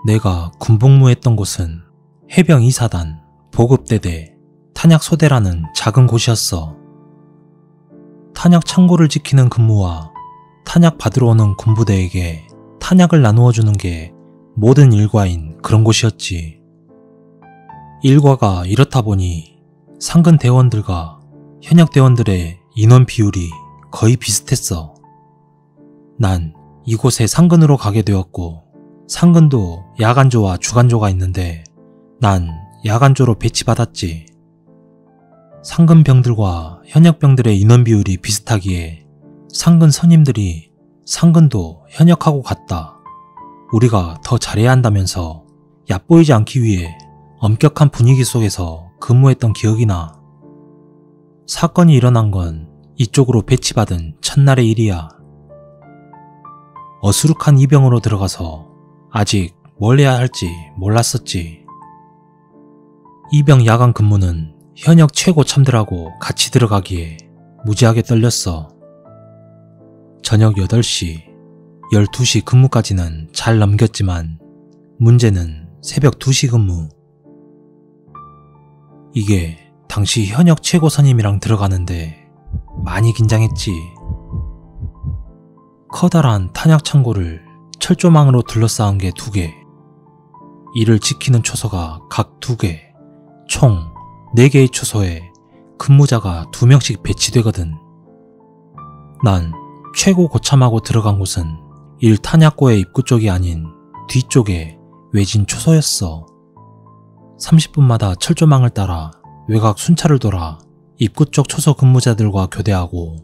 내가 군복무했던 곳은 해병 2사단 보급대대 탄약소대라는 작은 곳이었어. 탄약 창고를 지키는 근무와 탄약 받으러 오는 군부대에게 탄약을 나누어 주는 게 모든 일과인 그런 곳이었지. 일과가 이렇다 보니 상근 대원들과 현역 대원들의 인원 비율이 거의 비슷했어. 난 이곳에 상근으로 가게 되었고, 상근도 야간조와 주간조가 있는데 난 야간조로 배치받았지. 상근병들과 현역병들의 인원 비율이 비슷하기에 상근 선임들이 상근도 현역하고 같다, 우리가 더 잘해야 한다면서 얕보이지 않기 위해 엄격한 분위기 속에서 근무했던 기억이 나. 사건이 일어난 건 이쪽으로 배치받은 첫날의 일이야. 어수룩한 이병으로 들어가서 아직 뭘 해야 할지 몰랐었지. 이병 야간 근무는 현역 최고 참들하고 같이 들어가기에 무지하게 떨렸어. 저녁 8시, 12시 근무까지는 잘 넘겼지만 문제는 새벽 2시 근무. 이게 당시 현역 최고 선임이랑 들어가는데 많이 긴장했지. 커다란 탄약 창고를 철조망으로 둘러싸은 게 2개, 이를 지키는 초소가 각 2개, 총 4개의 초소에 근무자가 2명씩 배치되거든. 난 최고 고참하고 들어간 곳은 1탄약고의 입구 쪽이 아닌 뒤쪽에 외진 초소였어. 30분마다 철조망을 따라 외곽 순찰을 돌아 입구 쪽 초소 근무자들과 교대하고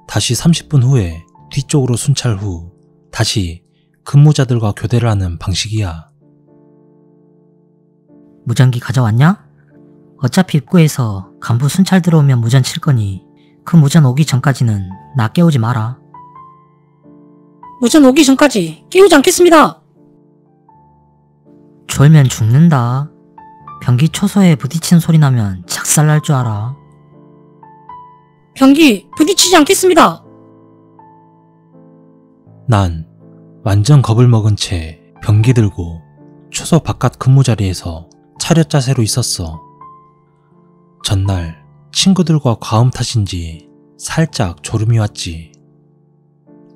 다시 30분 후에 뒤쪽으로 순찰 후 다시 근무자들과 교대를 하는 방식이야. 무전기 가져왔냐? 어차피 입구에서 간부 순찰 들어오면 무전 칠 거니 그 무전 오기 전까지는 나 깨우지 마라. 무전 오기 전까지 깨우지 않겠습니다. 졸면 죽는다. 변기 초소에 부딪히는 소리 나면 작살날 줄 알아. 변기 부딪히지 않겠습니다. 난 완전 겁을 먹은 채 변기 들고 초소 바깥 근무 자리에서 차렷 자세로 있었어. 전날 친구들과 과음 탓인지 살짝 졸음이 왔지.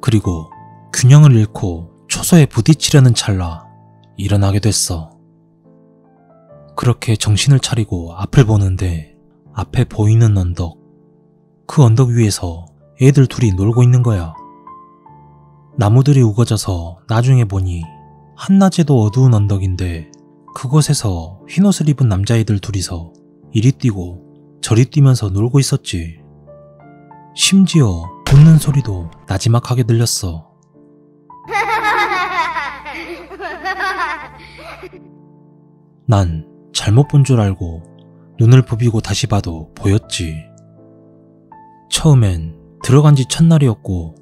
그리고 균형을 잃고 초소에 부딪히려는 찰나 일어나게 됐어. 그렇게 정신을 차리고 앞을 보는데 앞에 보이는 언덕, 그 언덕 위에서 애들 둘이 놀고 있는 거야. 나무들이 우거져서 나중에 보니 한낮에도 어두운 언덕인데 그곳에서 흰옷을 입은 남자애들 둘이서 이리 뛰고 저리 뛰면서 놀고 있었지. 심지어 웃는 소리도 나지막하게 들렸어. 난 잘못 본 줄 알고 눈을 부비고 다시 봐도 보였지. 처음엔 들어간 지 첫날이었고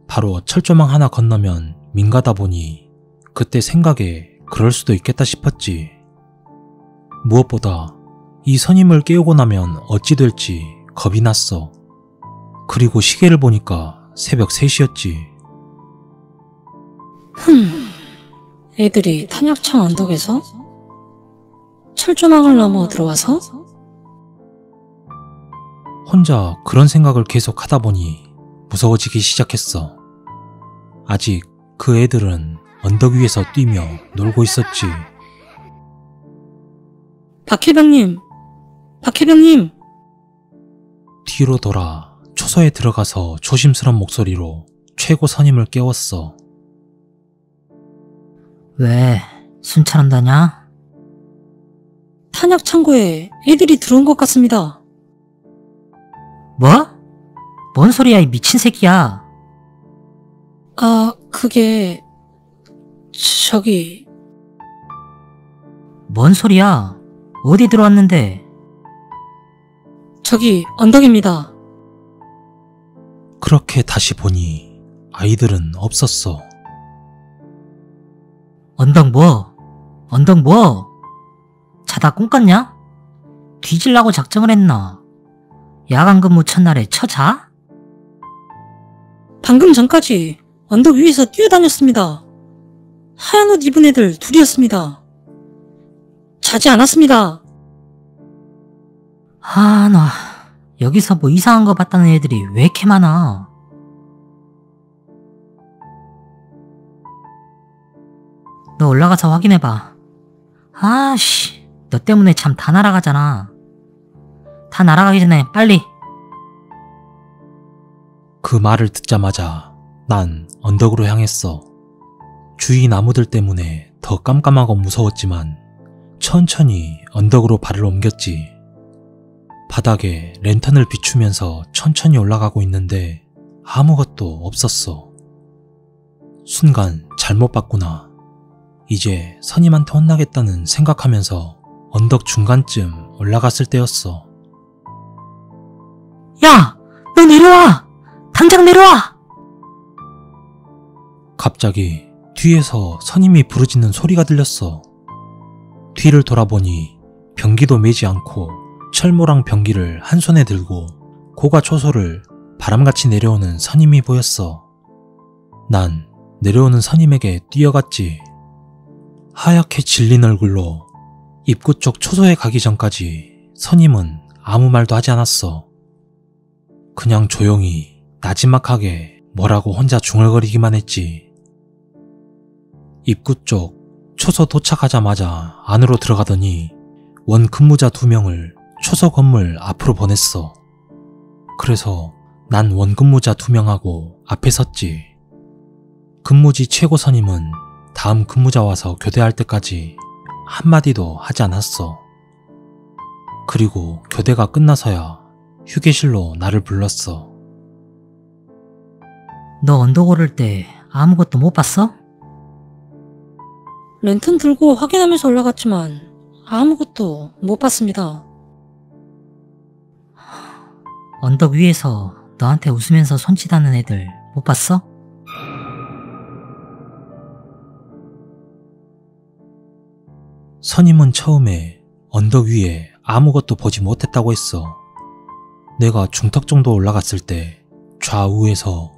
바로 철조망 하나 건너면 민가다 보니 그때 생각에 그럴 수도 있겠다 싶었지. 무엇보다 이 선임을 깨우고 나면 어찌 될지 겁이 났어. 그리고 시계를 보니까 새벽 3시였지. 애들이 탄약창 언덕에서 철조망을 넘어 들어와서? 혼자 그런 생각을 계속 하다 보니 무서워지기 시작했어. 아직 그 애들은 언덕 위에서 뛰며 놀고 있었지. 박해병님! 박해병님! 뒤로 돌아 초소에 들어가서 조심스런 목소리로 최고 선임을 깨웠어. 왜? 순찰한다냐? 탄약 창고에 애들이 들어온 것 같습니다. 뭐? 뭔 소리야 이 미친 새끼야. 그게... 저기... 뭔 소리야? 어디 들어왔는데? 저기 언덕입니다. 그렇게 다시 보니 아이들은 없었어. 언덕 뭐? 언덕 뭐? 자다 꿈 꿨냐? 뒤질라고 작정을 했나? 야간 근무 첫날에 처자? 방금 전까지 언덕 위에서 뛰어다녔습니다. 하얀 옷 입은 애들 둘이었습니다. 자지 않았습니다. 아, 나 여기서 뭐 이상한 거 봤다는 애들이 왜 이렇게 많아? 너 올라가서 확인해봐. 아씨, 너 때문에 참 다 날아가잖아. 다 날아가기 전에 빨리. 그 말을 듣자마자 난 언덕으로 향했어. 주위 나무들 때문에 더 깜깜하고 무서웠지만 천천히 언덕으로 발을 옮겼지. 바닥에 랜턴을 비추면서 천천히 올라가고 있는데 아무것도 없었어. 순간 잘못 봤구나. 이제 선임한테 혼나겠다는 생각하면서 언덕 중간쯤 올라갔을 때였어. 야! 너 내려와! 당장 내려와! 갑자기 뒤에서 선임이 부르짖는 소리가 들렸어. 뒤를 돌아보니 병기도 매지 않고 철모랑 병기를 한 손에 들고 고가 초소를 바람같이 내려오는 선임이 보였어. 난 내려오는 선임에게 뛰어갔지. 하얗게 질린 얼굴로 입구 쪽 초소에 가기 전까지 선임은 아무 말도 하지 않았어. 그냥 조용히 나지막하게 뭐라고 혼자 중얼거리기만 했지. 입구 쪽 초소 도착하자마자 안으로 들어가더니 원 근무자 2명을 초소 건물 앞으로 보냈어. 그래서 난 원 근무자 2명하고 앞에 섰지. 근무지 최고 선임은 다음 근무자 와서 교대할 때까지 한마디도 하지 않았어. 그리고 교대가 끝나서야 휴게실로 나를 불렀어. 너 언덕 오를 때 아무것도 못 봤어? 랜턴 들고 확인하면서 올라갔지만 아무것도 못 봤습니다. 언덕 위에서 너한테 웃으면서 손짓하는 애들 못 봤어? 선임은 처음에 언덕 위에 아무것도 보지 못했다고 했어. 내가 중턱 정도 올라갔을 때 좌우에서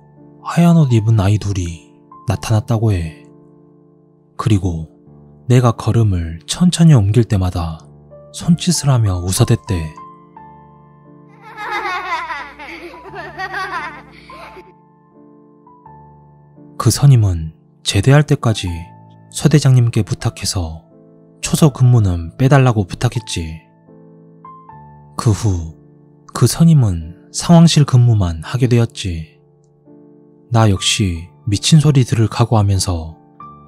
하얀 옷 입은 아이 둘이 나타났다고 해. 그리고 내가 걸음을 천천히 옮길 때마다 손짓을 하며 웃어댔대. 그 선임은 제대할 때까지 서대장님께 부탁해서 초소 근무는 빼달라고 부탁했지. 그 후 그 선임은 상황실 근무만 하게 되었지. 나 역시 미친 소리 들을 각오하면서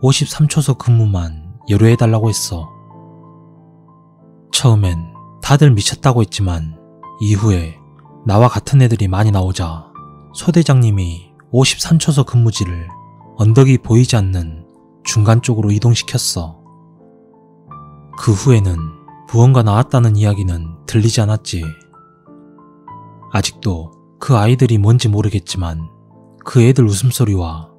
53초소 근무만 여료해달라고 했어. 처음엔 다들 미쳤다고 했지만 이후에 나와 같은 애들이 많이 나오자 소대장님이 53초소 근무지를 언덕이 보이지 않는 중간 쪽으로 이동시켰어. 그 후에는 무언가 나왔다는 이야기는 들리지 않았지. 아직도 그 아이들이 뭔지 모르겠지만 그 애들 웃음소리와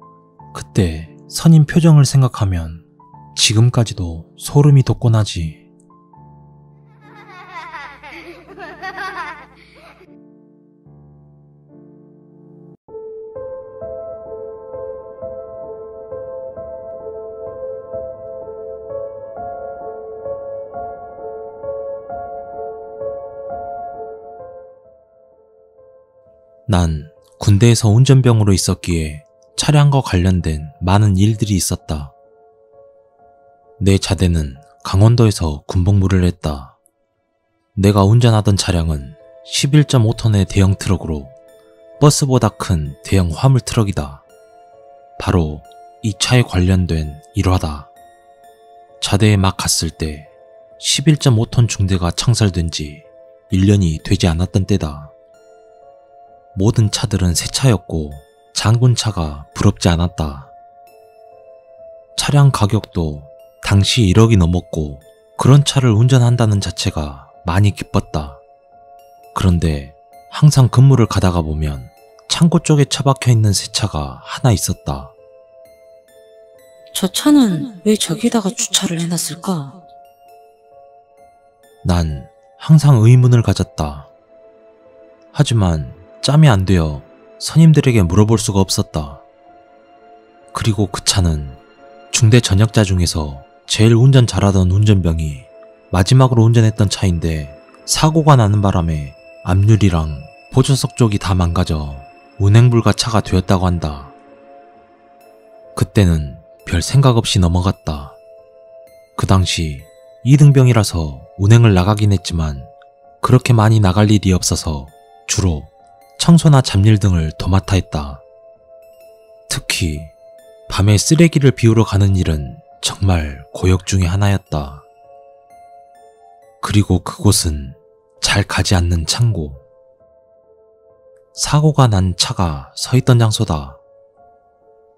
그때 선임 표정을 생각하면 지금까지도 소름이 돋곤 하지. 난 군대에서 운전병으로 있었기에 차량과 관련된 많은 일들이 있었다. 내 자대는 강원도에서 군복무를 했다. 내가 운전하던 차량은 11.5톤의 대형 트럭으로 버스보다 큰 대형 화물 트럭이다. 바로 이 차에 관련된 일화다. 자대에 막 갔을 때 11.5톤 중대가 창설된 지 1년이 되지 않았던 때다. 모든 차들은 새 차였고 장군차가 부럽지 않았다. 차량 가격도 당시 1억이 넘었고 그런 차를 운전한다는 자체가 많이 기뻤다. 그런데 항상 근무를 가다가 보면 창고 쪽에 처박혀 있는 새 차가 하나 있었다. 저 차는 왜 저기다가 주차를 해놨을까? 난 항상 의문을 가졌다. 하지만 짬이 안 되어 선임들에게 물어볼 수가 없었다. 그리고 그 차는 중대 전역자 중에서 제일 운전 잘하던 운전병이 마지막으로 운전했던 차인데 사고가 나는 바람에 앞유리랑 보조석 쪽이 다 망가져 운행불가 차가 되었다고 한다. 그때는 별 생각 없이 넘어갔다. 그 당시 2등병이라서 운행을 나가긴 했지만 그렇게 많이 나갈 일이 없어서 주로 청소나 잡일 등을 도맡아 했다. 특히 밤에 쓰레기를 비우러 가는 일은 정말 고역 중의 하나였다. 그리고 그곳은 잘 가지 않는 창고. 사고가 난 차가 서 있던 장소다.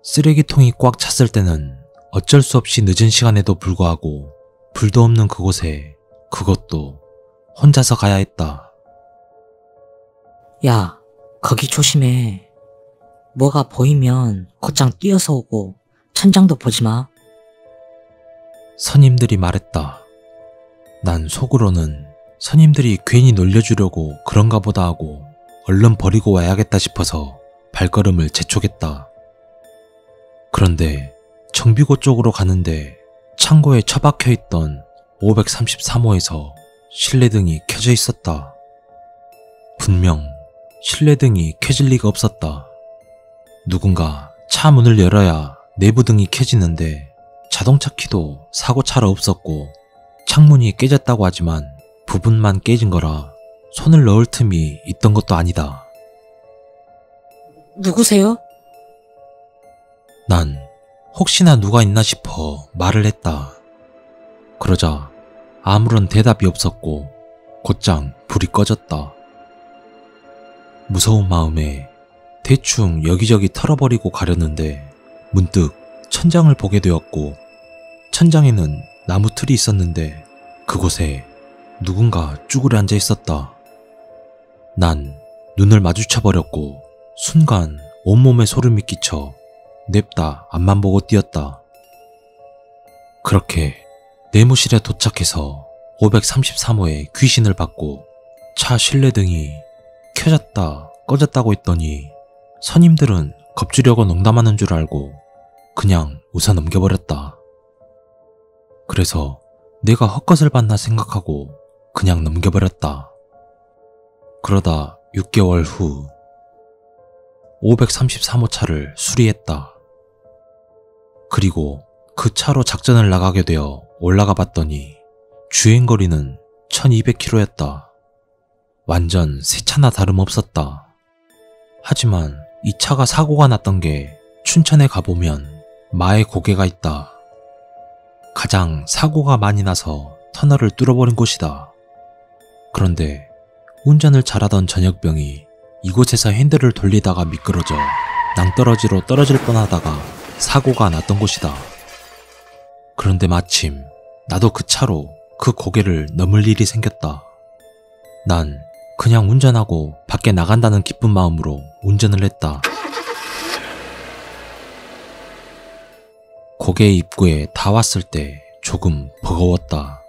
쓰레기통이 꽉 찼을 때는 어쩔 수 없이 늦은 시간에도 불구하고 불도 없는 그곳에 그것도 혼자서 가야 했다. 야, 거기 조심해. 뭐가 보이면 곧장 뛰어서 오고 천장도 보지 마. 선임들이 말했다. 난 속으로는 선임들이 괜히 놀려주려고 그런가 보다 하고 얼른 버리고 와야겠다 싶어서 발걸음을 재촉했다. 그런데 정비고 쪽으로 가는데 창고에 처박혀 있던 533호에서 실내등이 켜져 있었다. 분명 실내등이 켜질 리가 없었다. 누군가 차 문을 열어야 내부등이 켜지는데 자동차 키도 사고차로 없었고 창문이 깨졌다고 하지만 부분만 깨진 거라 손을 넣을 틈이 있던 것도 아니다. 누구세요? 난 혹시나 누가 있나 싶어 말을 했다. 그러자 아무런 대답이 없었고 곧장 불이 꺼졌다. 무서운 마음에 대충 여기저기 털어버리고 가려는데 문득 천장을 보게 되었고 천장에는 나무 틀이 있었는데 그곳에 누군가 쭈그려 앉아 있었다. 난 눈을 마주쳐버렸고 순간 온몸에 소름이 끼쳐 냅다 앞만 보고 뛰었다. 그렇게 내무실에 도착해서 533호의 귀신을 받고 차 실내등이 켜졌다 꺼졌다고 했더니 선임들은 겁주려고 농담하는 줄 알고 그냥 웃어 넘겨버렸다. 그래서 내가 헛것을 봤나 생각하고 그냥 넘겨버렸다. 그러다 6개월 후 533호 차를 수리했다. 그리고 그 차로 작전을 나가게 되어 올라가 봤더니 주행거리는 1200km였다. 완전 새 차나 다름없었다. 하지만 이 차가 사고가 났던 게 춘천에 가보면 마의 고개가 있다. 가장 사고가 많이 나서 터널을 뚫어버린 곳이다. 그런데 운전을 잘하던 전역병이 이곳에서 핸들을 돌리다가 미끄러져 낭떠러지로 떨어질 뻔하다가 사고가 났던 곳이다. 그런데 마침 나도 그 차로 그 고개를 넘을 일이 생겼다. 난 그냥 운전하고 밖에 나간다는 기쁜 마음으로 운전을 했다. 고개 입구에 다 왔을 때 조금 버거웠다.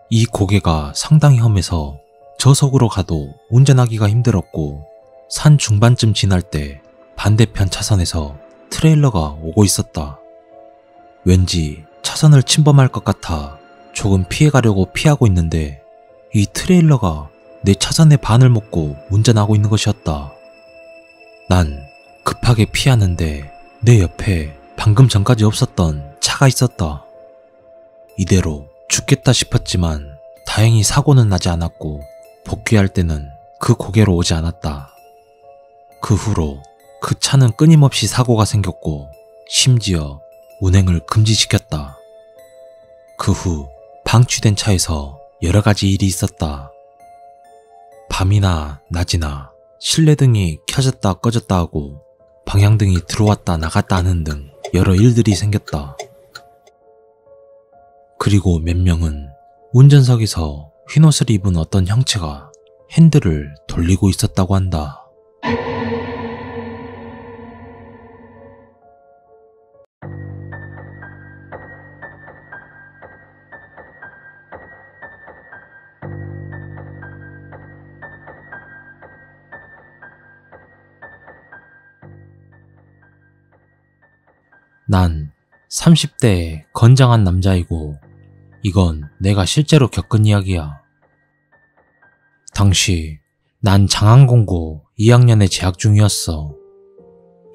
이 고개가 상당히 험해서 저속으로 가도 운전하기가 힘들었고 산 중반쯤 지날 때 반대편 차선에서 트레일러가 오고 있었다. 왠지 차선을 침범할 것 같아 조금 피해가려고 피하고 있는데 이 트레일러가 내 차선의 반을 먹고 운전하고 있는 것이었다. 난 급하게 피하는데 내 옆에 방금 전까지 없었던 차가 있었다. 이대로 죽겠다 싶었지만 다행히 사고는 나지 않았고 복귀할 때는 그 고개로 오지 않았다. 그 후로 그 차는 끊임없이 사고가 생겼고 심지어 운행을 금지시켰다. 그 후 방취된 차에서 여러 가지 일이 있었다. 밤이나 낮이나 실내등이 켜졌다 꺼졌다 하고 방향등이 들어왔다 나갔다 하는 등 여러 일들이 생겼다. 그리고 몇 명은 운전석에서 흰옷을 입은 어떤 형체가 핸들을 돌리고 있었다고 한다. 난 30대의 건장한 남자이고 이건 내가 실제로 겪은 이야기야. 당시 난 장안공고 2학년에 재학 중이었어.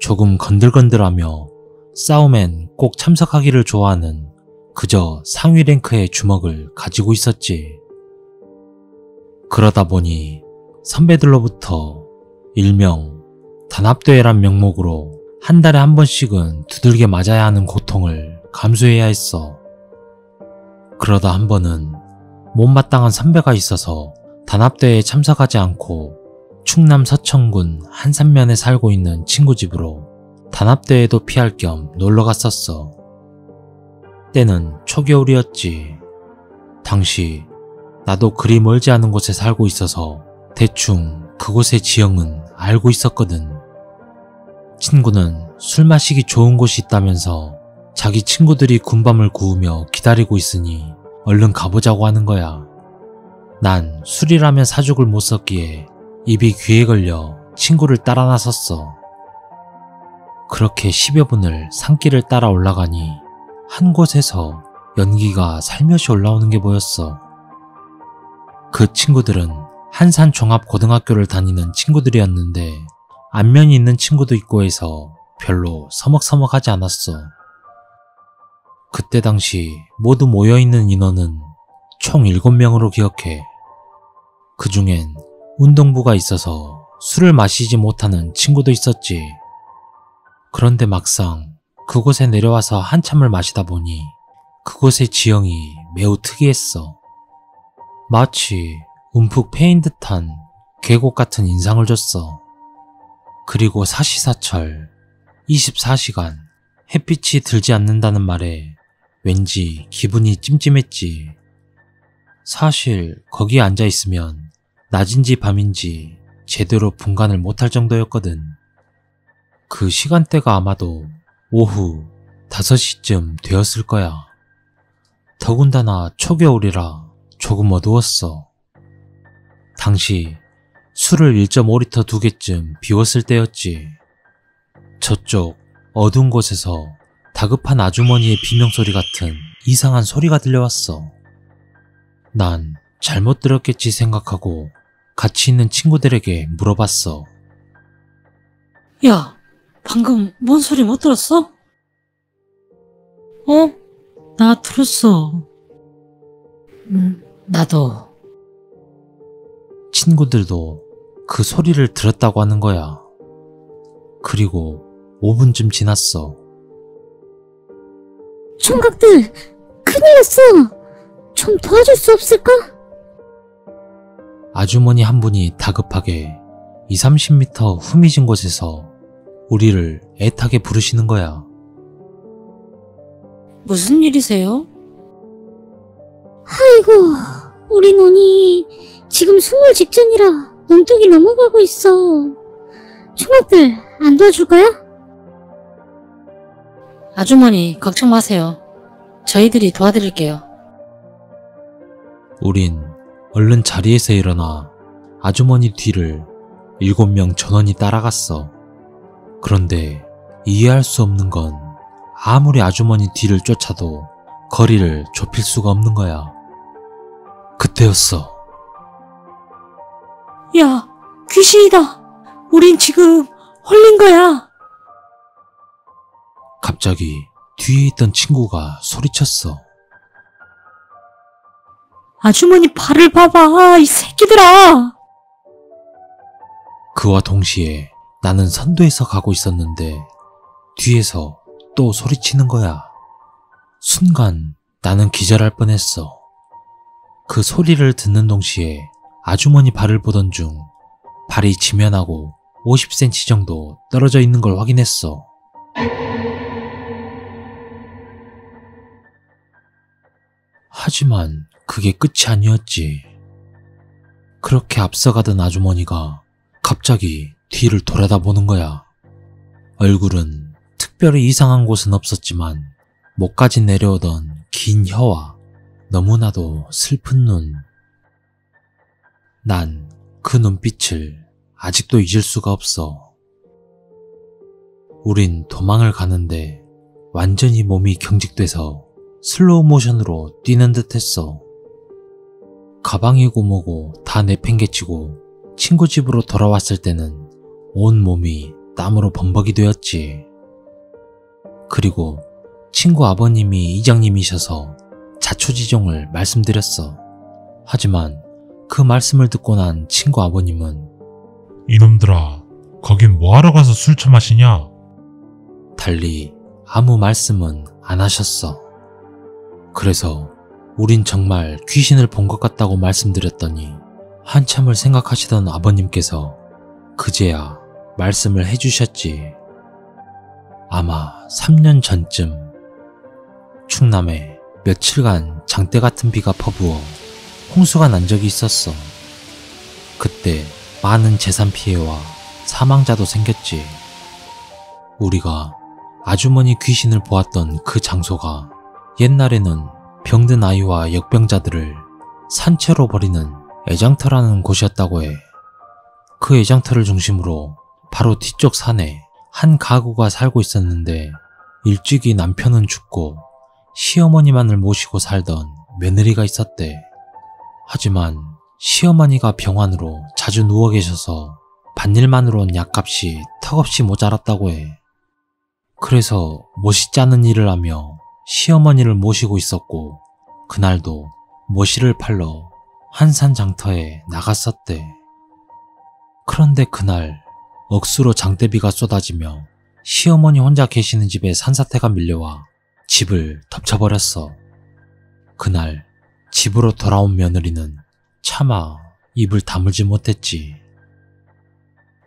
조금 건들건들하며 싸움엔 꼭 참석하기를 좋아하는 그저 상위 랭크의 주먹을 가지고 있었지. 그러다 보니 선배들로부터 일명 단합대회란 명목으로 한 달에 한 번씩은 두들겨 맞아야 하는 고통을 감수해야 했어. 그러다 한 번은 못마땅한 선배가 있어서 단합대회에 참석하지 않고 충남 서천군 한산면에 살고 있는 친구 집으로 단합대회도 피할 겸 놀러 갔었어. 때는 초겨울이었지. 당시 나도 그리 멀지 않은 곳에 살고 있어서 대충 그곳의 지형은 알고 있었거든. 친구는 술 마시기 좋은 곳이 있다면서 자기 친구들이 군밤을 구우며 기다리고 있으니 얼른 가보자고 하는 거야. 난 술이라면 사죽을 못 섞기에 입이 귀에 걸려 친구를 따라 나섰어. 그렇게 10여 분을 산길을 따라 올라가니 한 곳에서 연기가 살며시 올라오는 게 보였어. 그 친구들은 한산 종합고등학교를 다니는 친구들이었는데 안면이 있는 친구도 있고 해서 별로 서먹서먹하지 않았어. 그때 당시 모두 모여있는 인원은 총 7명으로 기억해. 그 중엔 운동부가 있어서 술을 마시지 못하는 친구도 있었지. 그런데 막상 그곳에 내려와서 한참을 마시다 보니 그곳의 지형이 매우 특이했어. 마치 움푹 패인 듯한 계곡 같은 인상을 줬어. 그리고 사시사철 24시간 햇빛이 들지 않는다는 말에 왠지 기분이 찜찜했지. 사실 거기에 앉아있으면 낮인지 밤인지 제대로 분간을 못할 정도였거든. 그 시간대가 아마도 오후 5시쯤 되었을 거야. 더군다나 초겨울이라 조금 어두웠어. 당시 술을 1.5리터 2개쯤 비웠을 때였지. 저쪽 어두운 곳에서 다급한 아주머니의 비명소리 같은 이상한 소리가 들려왔어. 난 잘못 들었겠지 생각하고 같이 있는 친구들에게 물어봤어. 야, 방금 뭔 소리 못 들었어? 나 들었어. 나도. 친구들도 그 소리를 들었다고 하는 거야. 그리고 5분쯤 지났어. 총각들, 큰일 났어. 좀 도와줄 수 없을까? 아주머니 한 분이 다급하게 20-30m 후미진 곳에서 우리를 애타게 부르시는 거야. 무슨 일이세요? 아이고, 우리 논이 지금 숨을 직전이라 눈독이 넘어가고 있어. 총각들, 안 도와줄까요? 아주머니, 걱정 마세요. 저희들이 도와드릴게요. 우린 얼른 자리에서 일어나 아주머니 뒤를 7명 전원이 따라갔어. 그런데 이해할 수 없는 건 아무리 아주머니 뒤를 쫓아도 거리를 좁힐 수가 없는 거야. 그때였어. 야, 귀신이다. 우린 지금 홀린 거야. 갑자기 뒤에 있던 친구가 소리쳤어. 아주머니 발을 봐봐, 이 새끼들아. 그와 동시에 나는 선두에서 가고 있었는데 뒤에서 또 소리치는 거야. 순간 나는 기절할 뻔했어. 그 소리를 듣는 동시에 아주머니 발을 보던 중 발이 지면하고 50cm 정도 떨어져 있는 걸 확인했어. 하지만 그게 끝이 아니었지. 그렇게 앞서가던 아주머니가 갑자기 뒤를 돌아다보는 거야. 얼굴은 특별히 이상한 곳은 없었지만 목까지 내려오던 긴 혀와 너무나도 슬픈 눈. 난 그 눈빛을 아직도 잊을 수가 없어. 우린 도망을 가는데 완전히 몸이 경직돼서 슬로우 모션으로 뛰는 듯 했어. 가방이고 뭐고 다 내팽개치고 친구 집으로 돌아왔을 때는 온 몸이 땀으로 범벅이 되었지. 그리고 친구 아버님이 이장님이셔서 자초지종을 말씀드렸어. 하지만 그 말씀을 듣고 난 친구 아버님은 이놈들아, 거긴 뭐하러 가서 술 처마시냐? 달리 아무 말씀은 안 하셨어. 그래서 우린 정말 귀신을 본 것 같다고 말씀드렸더니 한참을 생각하시던 아버님께서 그제야 말씀을 해주셨지. 아마 3년 전쯤 충남에 며칠간 장대 같은 비가 퍼부어 홍수가 난 적이 있었어. 그때 많은 재산 피해와 사망자도 생겼지. 우리가 아주머니 귀신을 보았던 그 장소가 옛날에는 병든 아이와 역병자들을 산채로 버리는 애장터라는 곳이었다고 해. 그 애장터를 중심으로 바로 뒤쪽 산에 한 가구가 살고 있었는데 일찍이 남편은 죽고 시어머니만을 모시고 살던 며느리가 있었대. 하지만 시어머니가 병환으로 자주 누워 계셔서 밭일만으론 약값이 턱없이 모자랐다고 해. 그래서 멋있지 않은 일을 하며 시어머니를 모시고 있었고 그날도 모시를 팔러 한산 장터에 나갔었대. 그런데 그날 억수로 장대비가 쏟아지며 시어머니 혼자 계시는 집에 산사태가 밀려와 집을 덮쳐버렸어. 그날 집으로 돌아온 며느리는 차마 입을 다물지 못했지.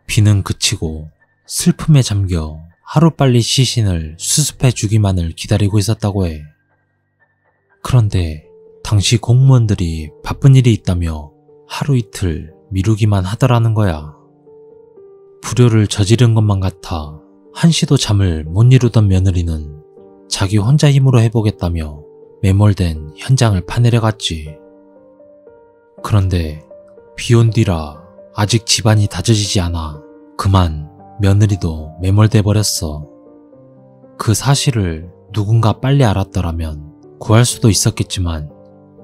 비는 그치고 슬픔에 잠겨 하루빨리 시신을 수습해 주기만을 기다리고 있었다고 해. 그런데 당시 공무원들이 바쁜 일이 있다며 하루 이틀 미루기만 하더라는 거야. 불효를 저지른 것만 같아 한시도 잠을 못 이루던 며느리는 자기 혼자 힘으로 해보겠다며 매몰된 현장을 파내려갔지. 그런데 비온 뒤라 아직 집안이 다져지지 않아 그만 며느리도 매몰돼 버렸어. 그 사실을 누군가 빨리 알았더라면 구할 수도 있었겠지만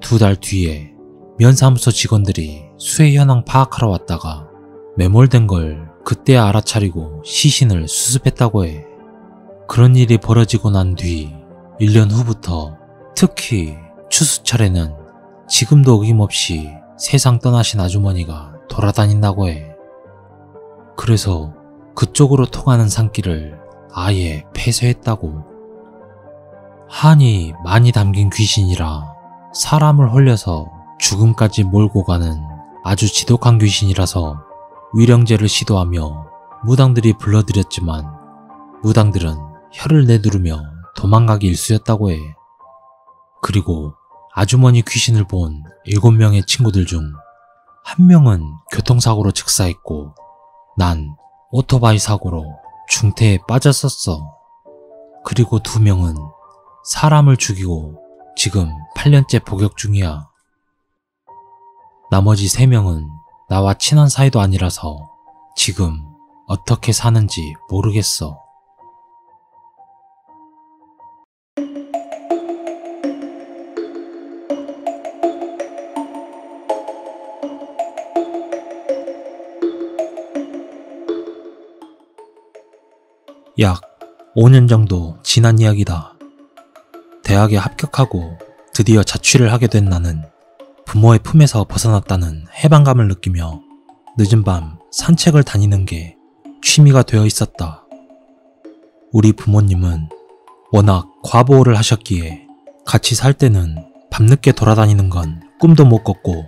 2달 뒤에 면사무소 직원들이 수해 현황 파악하러 왔다가 매몰된 걸 그때야 알아차리고 시신을 수습했다고 해. 그런 일이 벌어지고 난 뒤 1년 후부터 특히 추수철에는 지금도 어김없이 세상 떠나신 아주머니가 돌아다닌다고 해. 그래서 그쪽으로 통하는 산길을 아예 폐쇄했다고. 한이 많이 담긴 귀신이라 사람을 홀려서 죽음까지 몰고 가는 아주 지독한 귀신이라서 위령제를 시도하며 무당들이 불러들였지만 무당들은 혀를 내두르며 도망가기 일쑤였다고 해. 그리고 아주머니 귀신을 본 7명의 친구들 중 1명은 교통사고로 즉사했고 난 오토바이 사고로 중태에 빠졌었어. 그리고 2명은 사람을 죽이고 지금 8년째 복역 중이야. 나머지 3명은 나와 친한 사이도 아니라서 지금 어떻게 사는지 모르겠어. 약 5년 정도 지난 이야기다. 대학에 합격하고 드디어 자취를 하게 된 나는 부모의 품에서 벗어났다는 해방감을 느끼며 늦은 밤 산책을 다니는 게 취미가 되어 있었다. 우리 부모님은 워낙 과보호를 하셨기에 같이 살 때는 밤늦게 돌아다니는 건 꿈도 못 꿨고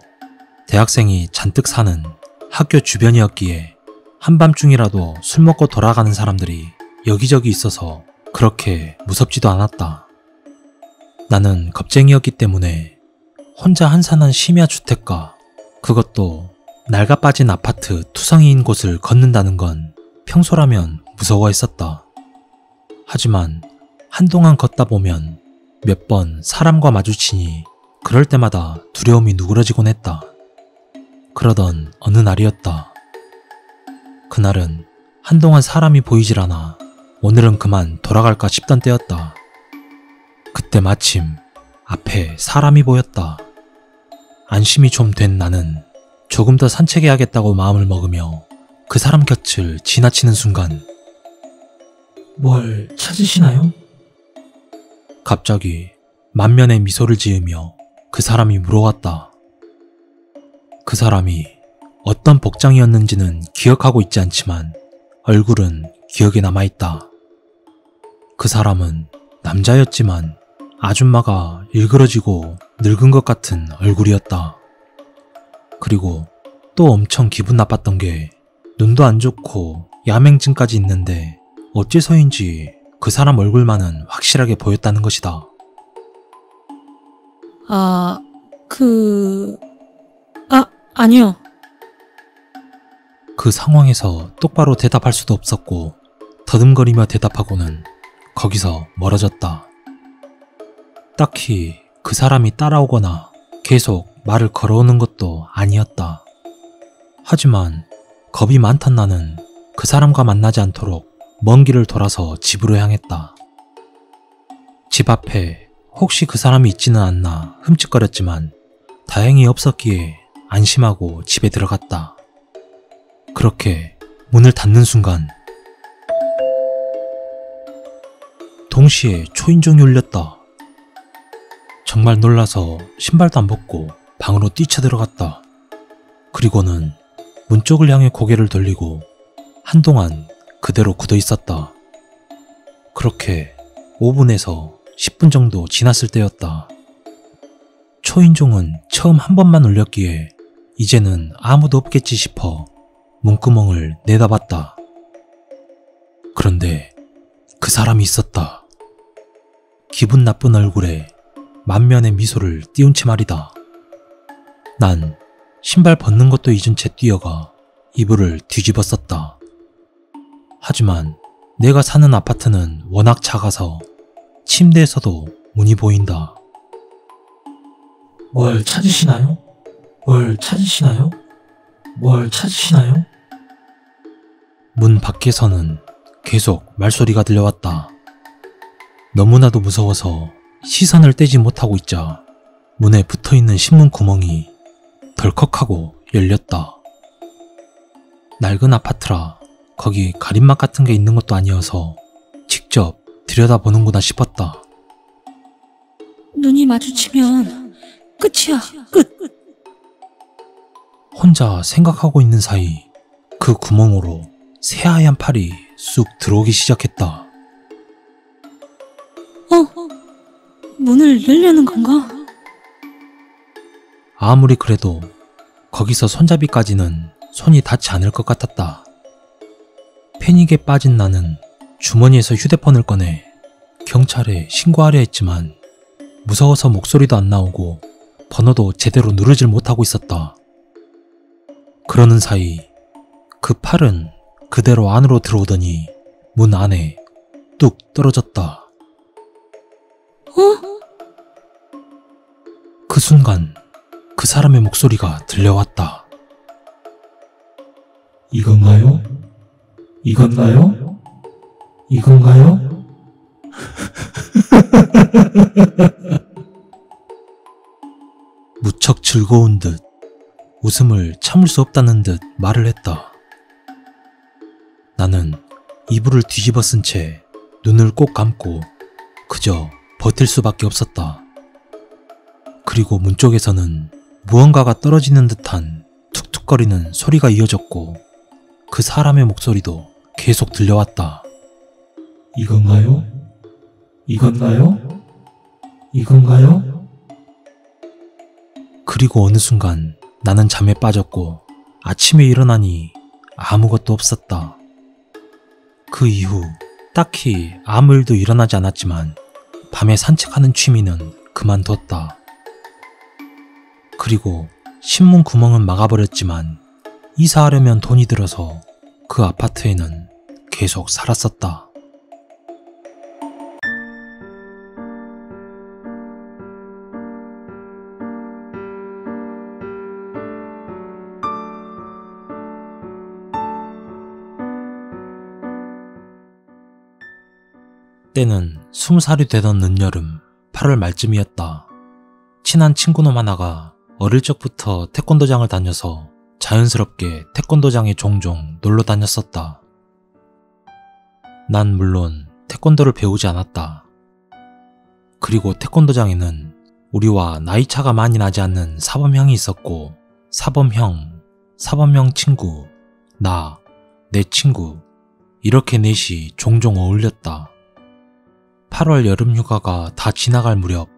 대학생이 잔뜩 사는 학교 주변이었기에 한밤중이라도 술 먹고 돌아가는 사람들이 여기저기 있어서 그렇게 무섭지도 않았다. 나는 겁쟁이였기 때문에 혼자 한산한 심야 주택가, 그것도 낡아 빠진 아파트 투성이인 곳을 걷는다는 건 평소라면 무서워했었다. 하지만 한동안 걷다 보면 몇 번 사람과 마주치니 그럴 때마다 두려움이 누그러지곤 했다. 그러던 어느 날이었다. 그날은 한동안 사람이 보이질 않아 오늘은 그만 돌아갈까 싶던 때였다. 그때 마침 앞에 사람이 보였다. 안심이 좀 된 나는 조금 더 산책해야겠다고 마음을 먹으며 그 사람 곁을 지나치는 순간 뭘 찾으시나요? 갑자기 만면에 미소를 지으며 그 사람이 물어왔다. 그 사람이 어떤 복장이었는지는 기억하고 있지 않지만 얼굴은 기억에 남아있다. 그 사람은 남자였지만 아줌마가 일그러지고 늙은 것 같은 얼굴이었다. 그리고 또 엄청 기분 나빴던 게 눈도 안 좋고 야맹증까지 있는데 어째서인지 그 사람 얼굴만은 확실하게 보였다는 것이다. 아니요. 그 상황에서 똑바로 대답할 수도 없었고 더듬거리며 대답하고는 거기서 멀어졌다. 딱히 그 사람이 따라오거나 계속 말을 걸어오는 것도 아니었다. 하지만 겁이 많던 나는 그 사람과 만나지 않도록 먼 길을 돌아서 집으로 향했다. 집 앞에 혹시 그 사람이 있지는 않나 흠칫거렸지만 다행히 없었기에 안심하고 집에 들어갔다. 그렇게 문을 닫는 순간 동시에 초인종이 울렸다. 정말 놀라서 신발도 안 벗고 방으로 뛰쳐들어갔다. 그리고는 문 쪽을 향해 고개를 돌리고 한동안 그대로 굳어 있었다. 그렇게 5분에서 10분 정도 지났을 때였다. 초인종은 처음 한 번만 울렸기에 이제는 아무도 없겠지 싶어 문구멍을 내다봤다. 그런데 그 사람이 있었다. 기분 나쁜 얼굴에 만면의 미소를 띄운 채 말이다. 난 신발 벗는 것도 잊은 채 뛰어가 이불을 뒤집었었다. 하지만 내가 사는 아파트는 워낙 작아서 침대에서도 문이 보인다. 뭘 찾으시나요? 뭘 찾으시나요? 뭘 찾으시나요? 문 밖에서는 계속 말소리가 들려왔다. 너무나도 무서워서 시선을 떼지 못하고 있자 문에 붙어있는 신문 구멍이 덜컥하고 열렸다. 낡은 아파트라 거기 가림막 같은 게 있는 것도 아니어서 직접 들여다보는구나 싶었다. 눈이 마주치면 끝이야. 끝. 혼자 생각하고 있는 사이 그 구멍으로 새하얀 팔이 쑥 들어오기 시작했다. 문을 열려는 건가? 아무리 그래도 거기서 손잡이까지는 손이 닿지 않을 것 같았다. 패닉에 빠진 나는 주머니에서 휴대폰을 꺼내 경찰에 신고하려 했지만 무서워서 목소리도 안 나오고 번호도 제대로 누르질 못하고 있었다. 그러는 사이 그 팔은 그대로 안으로 들어오더니 문 안에 뚝 떨어졌다. 그 순간 그 사람의 목소리가 들려왔다. 이건가요? 이건가요? 이건가요? 무척 즐거운 듯 웃음을 참을 수 없다는 듯 말을 했다. 나는 이불을 뒤집어 쓴 채 눈을 꼭 감고 그저 버틸 수밖에 없었다. 그리고 문 쪽에서는 무언가가 떨어지는 듯한 툭툭거리는 소리가 이어졌고 그 사람의 목소리도 계속 들려왔다. 이건가요? 이건가요? 이건가요? 그리고 어느 순간 나는 잠에 빠졌고 아침에 일어나니 아무것도 없었다. 그 이후 딱히 아무 일도 일어나지 않았지만 밤에 산책하는 취미는 그만뒀다. 그리고 신문 구멍은 막아버렸지만 이사하려면 돈이 들어서 그 아파트에는 계속 살았었다. 때는 20살이 되던 늦여름 8월 말쯤이었다. 친한 친구놈 하나가 어릴 적부터 태권도장을 다녀서 자연스럽게 태권도장에 종종 놀러 다녔었다. 난 물론 태권도를 배우지 않았다. 그리고 태권도장에는 우리와 나이 차가 많이 나지 않는 사범형이 있었고, 사범형 친구, 나, 내 친구, 이렇게 넷이 종종 어울렸다. 8월 여름 휴가가 다 지나갈 무렵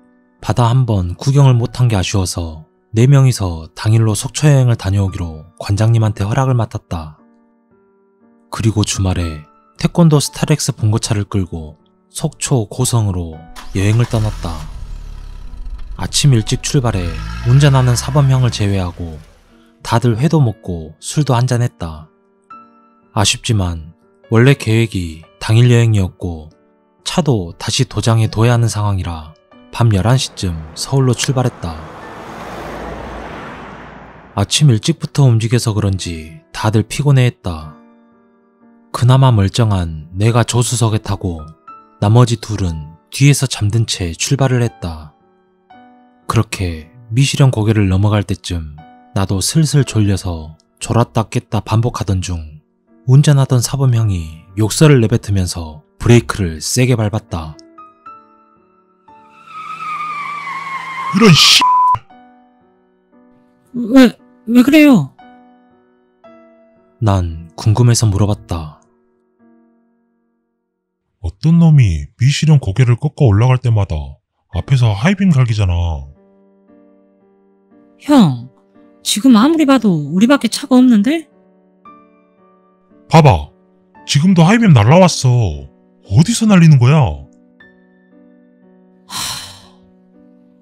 바다 한번 구경을 못한 게 아쉬워서 4명이서 당일로 속초 여행을 다녀오기로 관장님한테 허락을 맡았다. 그리고 주말에 태권도 스타렉스 봉고차를 끌고 속초 고성으로 여행을 떠났다. 아침 일찍 출발해 운전하는 사범형을 제외하고 다들 회도 먹고 술도 한잔했다. 아쉽지만 원래 계획이 당일 여행이었고 차도 다시 도장에 둬야 하는 상황이라 밤 11시쯤 서울로 출발했다. 아침 일찍부터 움직여서 그런지 다들 피곤해했다. 그나마 멀쩡한 내가 조수석에 타고 나머지 둘은 뒤에서 잠든 채 출발을 했다. 그렇게 미시령 고개를 넘어갈 때쯤 나도 슬슬 졸려서 졸았다 깼다 반복하던 중 운전하던 사범형이 욕설을 내뱉으면서 브레이크를 세게 밟았다. 이런 씨. 왜 그래요? 난 궁금해서 물어봤다. 어떤 놈이 미시령 고개를 꺾어 올라갈 때마다 앞에서 하이빔 갈기잖아. 형, 지금 아무리 봐도 우리밖에 차가 없는데? 봐봐. 지금도 하이빔 날라왔어. 어디서 날리는 거야?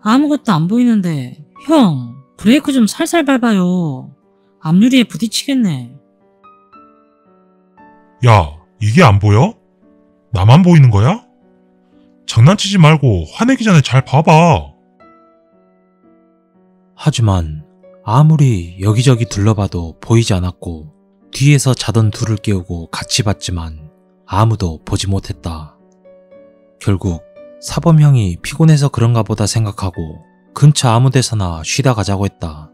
아무것도 안 보이는데. 형, 브레이크 좀 살살 밟아요. 앞유리에 부딪히겠네. 야, 이게 안 보여? 나만 보이는 거야? 장난치지 말고 화내기 전에 잘 봐봐. 하지만 아무리 여기저기 둘러봐도 보이지 않았고 뒤에서 자던 둘을 깨우고 같이 봤지만 아무도 보지 못했다. 결국 사범형이 피곤해서 그런가 보다 생각하고 근처 아무 데서나 쉬다 가자고 했다.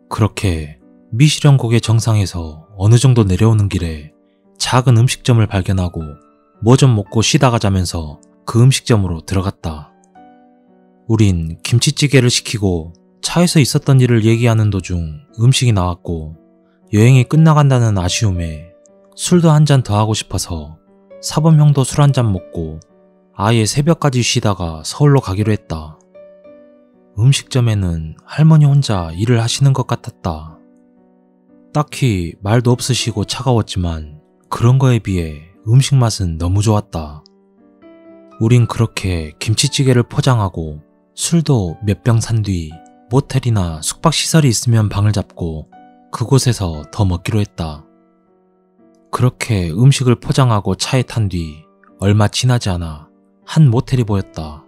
그렇게 미시령 고개 정상에서 어느 정도 내려오는 길에 작은 음식점을 발견하고 뭐 좀 먹고 쉬다 가자면서 그 음식점으로 들어갔다. 우린 김치찌개를 시키고 차에서 있었던 일을 얘기하는 도중 음식이 나왔고 여행이 끝나간다는 아쉬움에 술도 한 잔 더 하고 싶어서 사범형도 술 한 잔 먹고 아예 새벽까지 쉬다가 서울로 가기로 했다. 음식점에는 할머니 혼자 일을 하시는 것 같았다. 딱히 말도 없으시고 차가웠지만 그런 거에 비해 음식 맛은 너무 좋았다. 우린 그렇게 김치찌개를 포장하고 술도 몇 병 산 뒤 모텔이나 숙박시설이 있으면 방을 잡고 그곳에서 더 먹기로 했다. 그렇게 음식을 포장하고 차에 탄 뒤 얼마 지나지 않아 한 모텔이 보였다.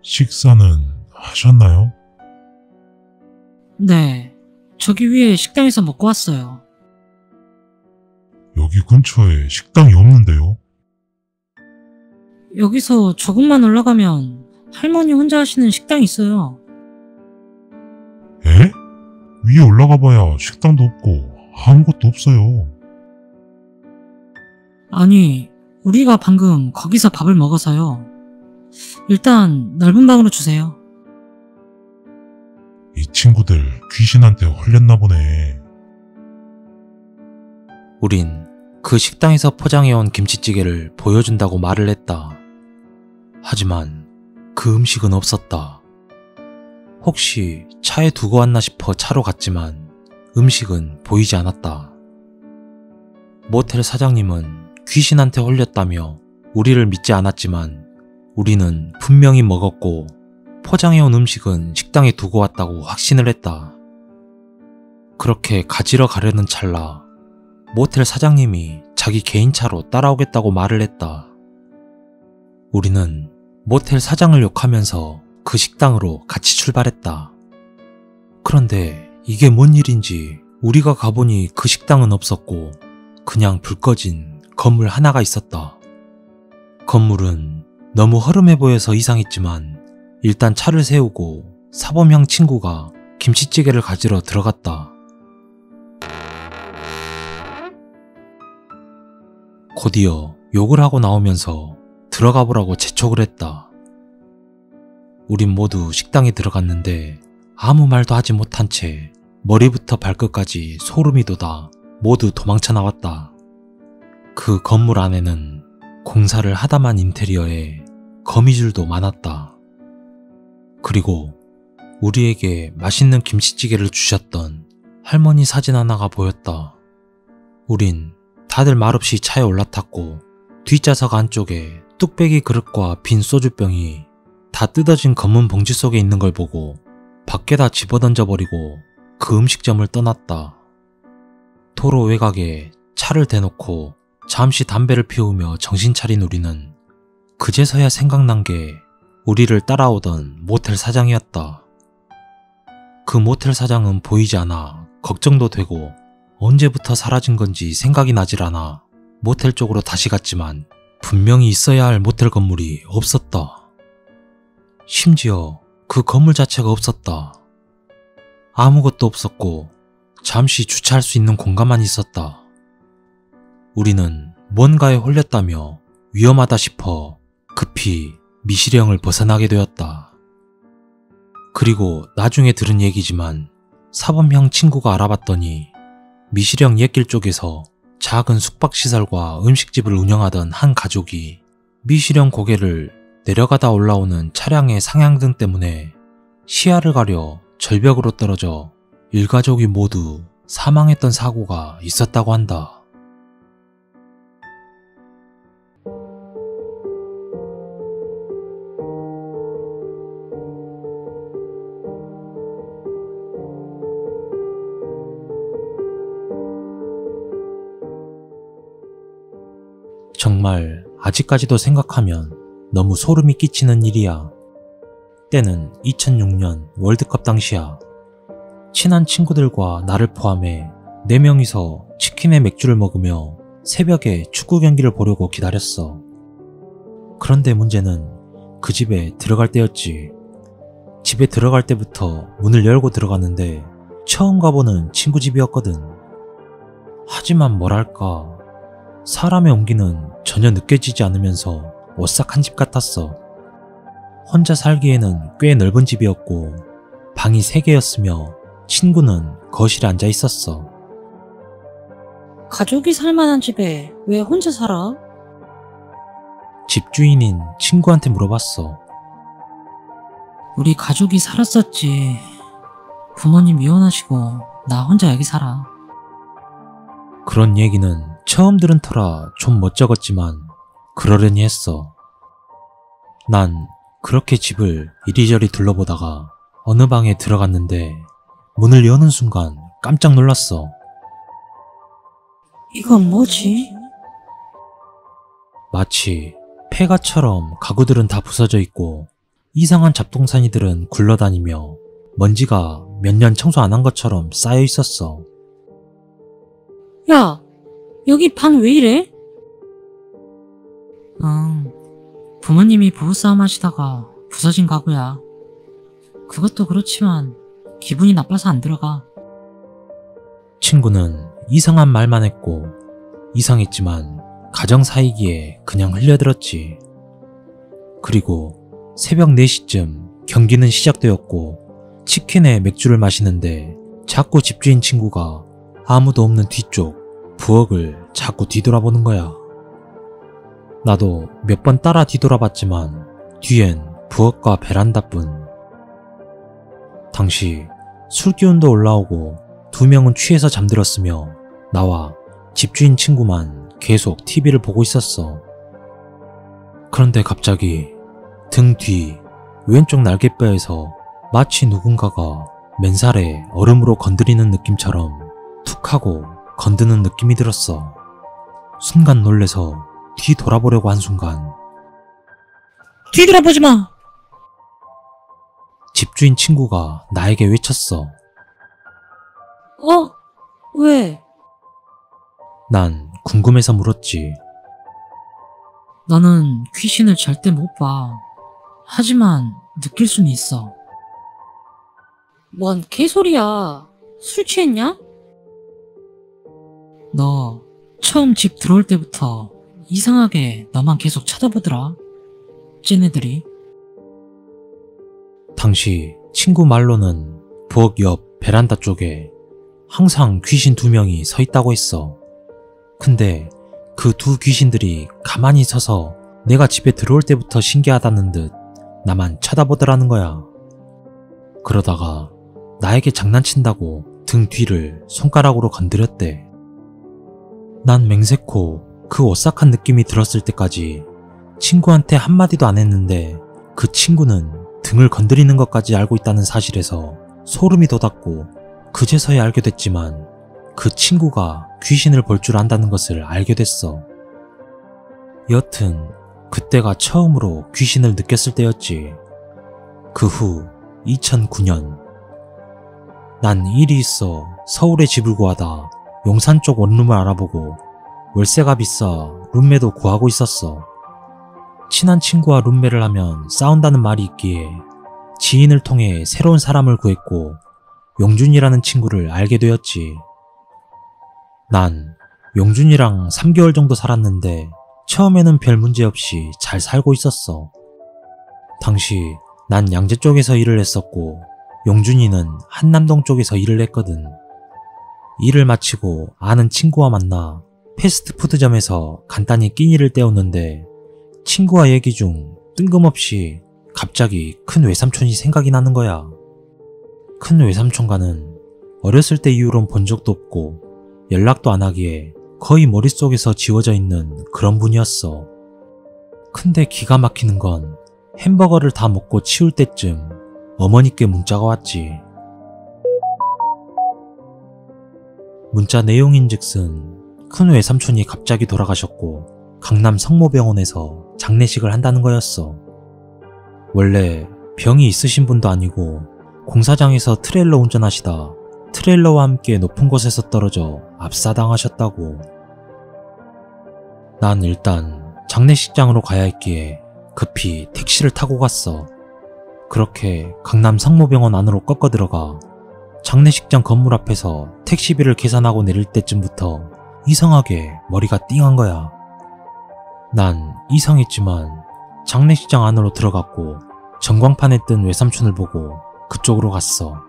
식사는 하셨나요? 네, 저기 위에 식당에서 먹고 왔어요. 여기 근처에 식당이 없는데요. 여기서 조금만 올라가면 할머니 혼자 하시는 식당이 있어요. 에? 위에 올라가 봐야 식당도 없고 아무것도 없어요. 아니, 우리가 방금 거기서 밥을 먹어서요. 일단 넓은 방으로 주세요. 이 친구들 귀신한테 홀렸나 보네. 우린 그 식당에서 포장해온 김치찌개를 보여준다고 말을 했다. 하지만 그 음식은 없었다. 혹시 차에 두고 왔나 싶어 차로 갔지만 음식은 보이지 않았다. 모텔 사장님은 귀신한테 홀렸다며 우리를 믿지 않았지만 우리는 분명히 먹었고 포장해온 음식은 식당에 두고 왔다고 확신을 했다. 그렇게 가지러 가려는 찰나 모텔 사장님이 자기 개인차로 따라오겠다고 말을 했다. 우리는 모텔 사장을 욕하면서 그 식당으로 같이 출발했다. 그런데 이게 뭔 일인지 우리가 가보니 그 식당은 없었고 그냥 불 꺼진 건물 하나가 있었다. 건물은 너무 허름해 보여서 이상했지만 일단 차를 세우고 사범형 친구가 김치찌개를 가지러 들어갔다. 곧이어 욕을 하고 나오면서 들어가 보라고 재촉을 했다. 우린 모두 식당에 들어갔는데 아무 말도 하지 못한 채 머리부터 발끝까지 소름이 돋아 모두 도망쳐 나왔다. 그 건물 안에는 공사를 하다만 인테리어에 거미줄도 많았다. 그리고 우리에게 맛있는 김치찌개를 주셨던 할머니 사진 하나가 보였다. 우린 다들 말없이 차에 올라탔고 뒷좌석 안쪽에 뚝배기 그릇과 빈 소주병이 다 뜯어진 검은 봉지 속에 있는 걸 보고 밖에다 집어던져버리고 그 음식점을 떠났다. 도로 외곽에 차를 대놓고 잠시 담배를 피우며 정신 차린 우리는 그제서야 생각난 게 우리를 따라오던 모텔 사장이었다. 그 모텔 사장은 보이지 않아 걱정도 되고 언제부터 사라진 건지 생각이 나질 않아 모텔 쪽으로 다시 갔지만 분명히 있어야 할 모텔 건물이 없었다. 심지어 그 건물 자체가 없었다. 아무것도 없었고 잠시 주차할 수 있는 공간만 있었다. 우리는 뭔가에 홀렸다며 위험하다 싶어 급히 미시령을 벗어나게 되었다. 그리고 나중에 들은 얘기지만 사범형 친구가 알아봤더니 미시령 옛길 쪽에서 작은 숙박시설과 음식집을 운영하던 한 가족이 미시령 고개를 내려가다 올라오는 차량의 상향등 때문에 시야를 가려 절벽으로 떨어져 일가족이 모두 사망했던 사고가 있었다고 한다. 정말 아직까지도 생각하면 너무 소름이 끼치는 일이야. 때는 2006년 월드컵 당시야. 친한 친구들과 나를 포함해 4명이서 치킨에 맥주를 먹으며 새벽에 축구 경기를 보려고 기다렸어. 그런데 문제는 그 집에 들어갈 때였지. 집에 들어갈 때부터 문을 열고 들어갔는데 처음 가보는 친구 집이었거든. 하지만 뭐랄까, 사람의 온기는 전혀 느껴지지 않으면서 오싹한 집 같았어. 혼자 살기에는 꽤 넓은 집이었고 방이 3개였으며 친구는 거실에 앉아 있었어. 가족이 살만한 집에 왜 혼자 살아? 집주인인 친구한테 물어봤어. 우리 가족이 살았었지. 부모님 이혼하시고 나 혼자 여기 살아. 그런 얘기는 처음 들은 터라 좀 멋쩍었지만 그러려니 했어. 난 그렇게 집을 이리저리 둘러보다가 어느 방에 들어갔는데 문을 여는 순간 깜짝 놀랐어. 이건 뭐지? 마치 폐가처럼 가구들은 다 부서져 있고 이상한 잡동사니들은 굴러다니며 먼지가 몇 년 청소 안 한 것처럼 쌓여 있었어. 야, 여기 방 왜 이래? 부모님이 부부싸움 하시다가 부서진 가구야. 그것도 그렇지만 기분이 나빠서 안 들어가. 친구는 이상한 말만 했고 이상했지만 가정사이기에 그냥 흘려들었지. 그리고 새벽 4시쯤 경기는 시작되었고 치킨에 맥주를 마시는데 자꾸 집주인 친구가 아무도 없는 뒤쪽 부엌을 자꾸 뒤돌아보는 거야. 나도 몇 번 따라 뒤돌아봤지만 뒤엔 부엌과 베란다뿐. 당시 술기운도 올라오고 2명은 취해서 잠들었으며 나와 집주인 친구만 계속 TV를 보고 있었어. 그런데 갑자기 등 뒤 왼쪽 날개뼈에서 마치 누군가가 맨살에 얼음으로 건드리는 느낌처럼 툭 하고 건드는 느낌이 들었어. 순간 놀래서 뒤 돌아보려고 한 순간 뒤돌아보지 마! 집주인 친구가 나에게 외쳤어. 왜? 난 궁금해서 물었지. 나는 귀신을 절대 못 봐. 하지만 느낄 수는 있어. 뭔 개소리야. 술 취했냐? 너 처음 집 들어올 때부터 이상하게 너만 계속 쳐다보더라. 쟤네들이. 당시 친구 말로는 부엌 옆 베란다 쪽에 항상 귀신 2명이 서 있다고 했어. 근데 그 2 귀신들이 가만히 서서 내가 집에 들어올 때부터 신기하다는 듯 나만 쳐다보더라는 거야. 그러다가 나에게 장난친다고 등 뒤를 손가락으로 건드렸대. 난 맹세코 그 오싹한 느낌이 들었을 때까지 친구한테 한마디도 안 했는데 그 친구는 등을 건드리는 것까지 알고 있다는 사실에서 소름이 돋았고 그제서야 알게 됐지만 그 친구가 귀신을 볼 줄 안다는 것을 알게 됐어. 여튼 그때가 처음으로 귀신을 느꼈을 때였지. 그 후 2009년 난 일이 있어 서울에 집을 구하다 용산 쪽 원룸을 알아보고 월세가 비싸 룸메도 구하고 있었어. 친한 친구와 룸메를 하면 싸운다는 말이 있기에 지인을 통해 새로운 사람을 구했고 용준이라는 친구를 알게 되었지. 난 용준이랑 3개월 정도 살았는데 처음에는 별 문제 없이 잘 살고 있었어. 당시 난 양재 쪽에서 일을 했었고 용준이는 한남동 쪽에서 일을 했거든. 일을 마치고 아는 친구와 만나 패스트푸드점에서 간단히 끼니를 때웠는데 친구와 얘기 중 뜬금없이 갑자기 큰 외삼촌이 생각이 나는 거야. 큰 외삼촌과는 어렸을 때 이후론 본 적도 없고 연락도 안 하기에 거의 머릿속에서 지워져 있는 그런 분이었어. 근데 기가 막히는 건 햄버거를 다 먹고 치울 때쯤 어머니께 문자가 왔지. 문자 내용인즉슨 큰 외삼촌이 갑자기 돌아가셨고 강남 성모병원에서 장례식을 한다는 거였어. 원래 병이 있으신 분도 아니고 공사장에서 트레일러 운전하시다 트레일러와 함께 높은 곳에서 떨어져 압사당하셨다고. 난 일단 장례식장으로 가야 했기에 급히 택시를 타고 갔어. 그렇게 강남 성모병원 안으로 꺾어 들어가 장례식장 건물 앞에서 택시비를 계산하고 내릴 때쯤부터 이상하게 머리가 띵한 거야. 난 이상했지만 장례식장 안으로 들어갔고 전광판에 뜬 외삼촌을 보고 그쪽으로 갔어.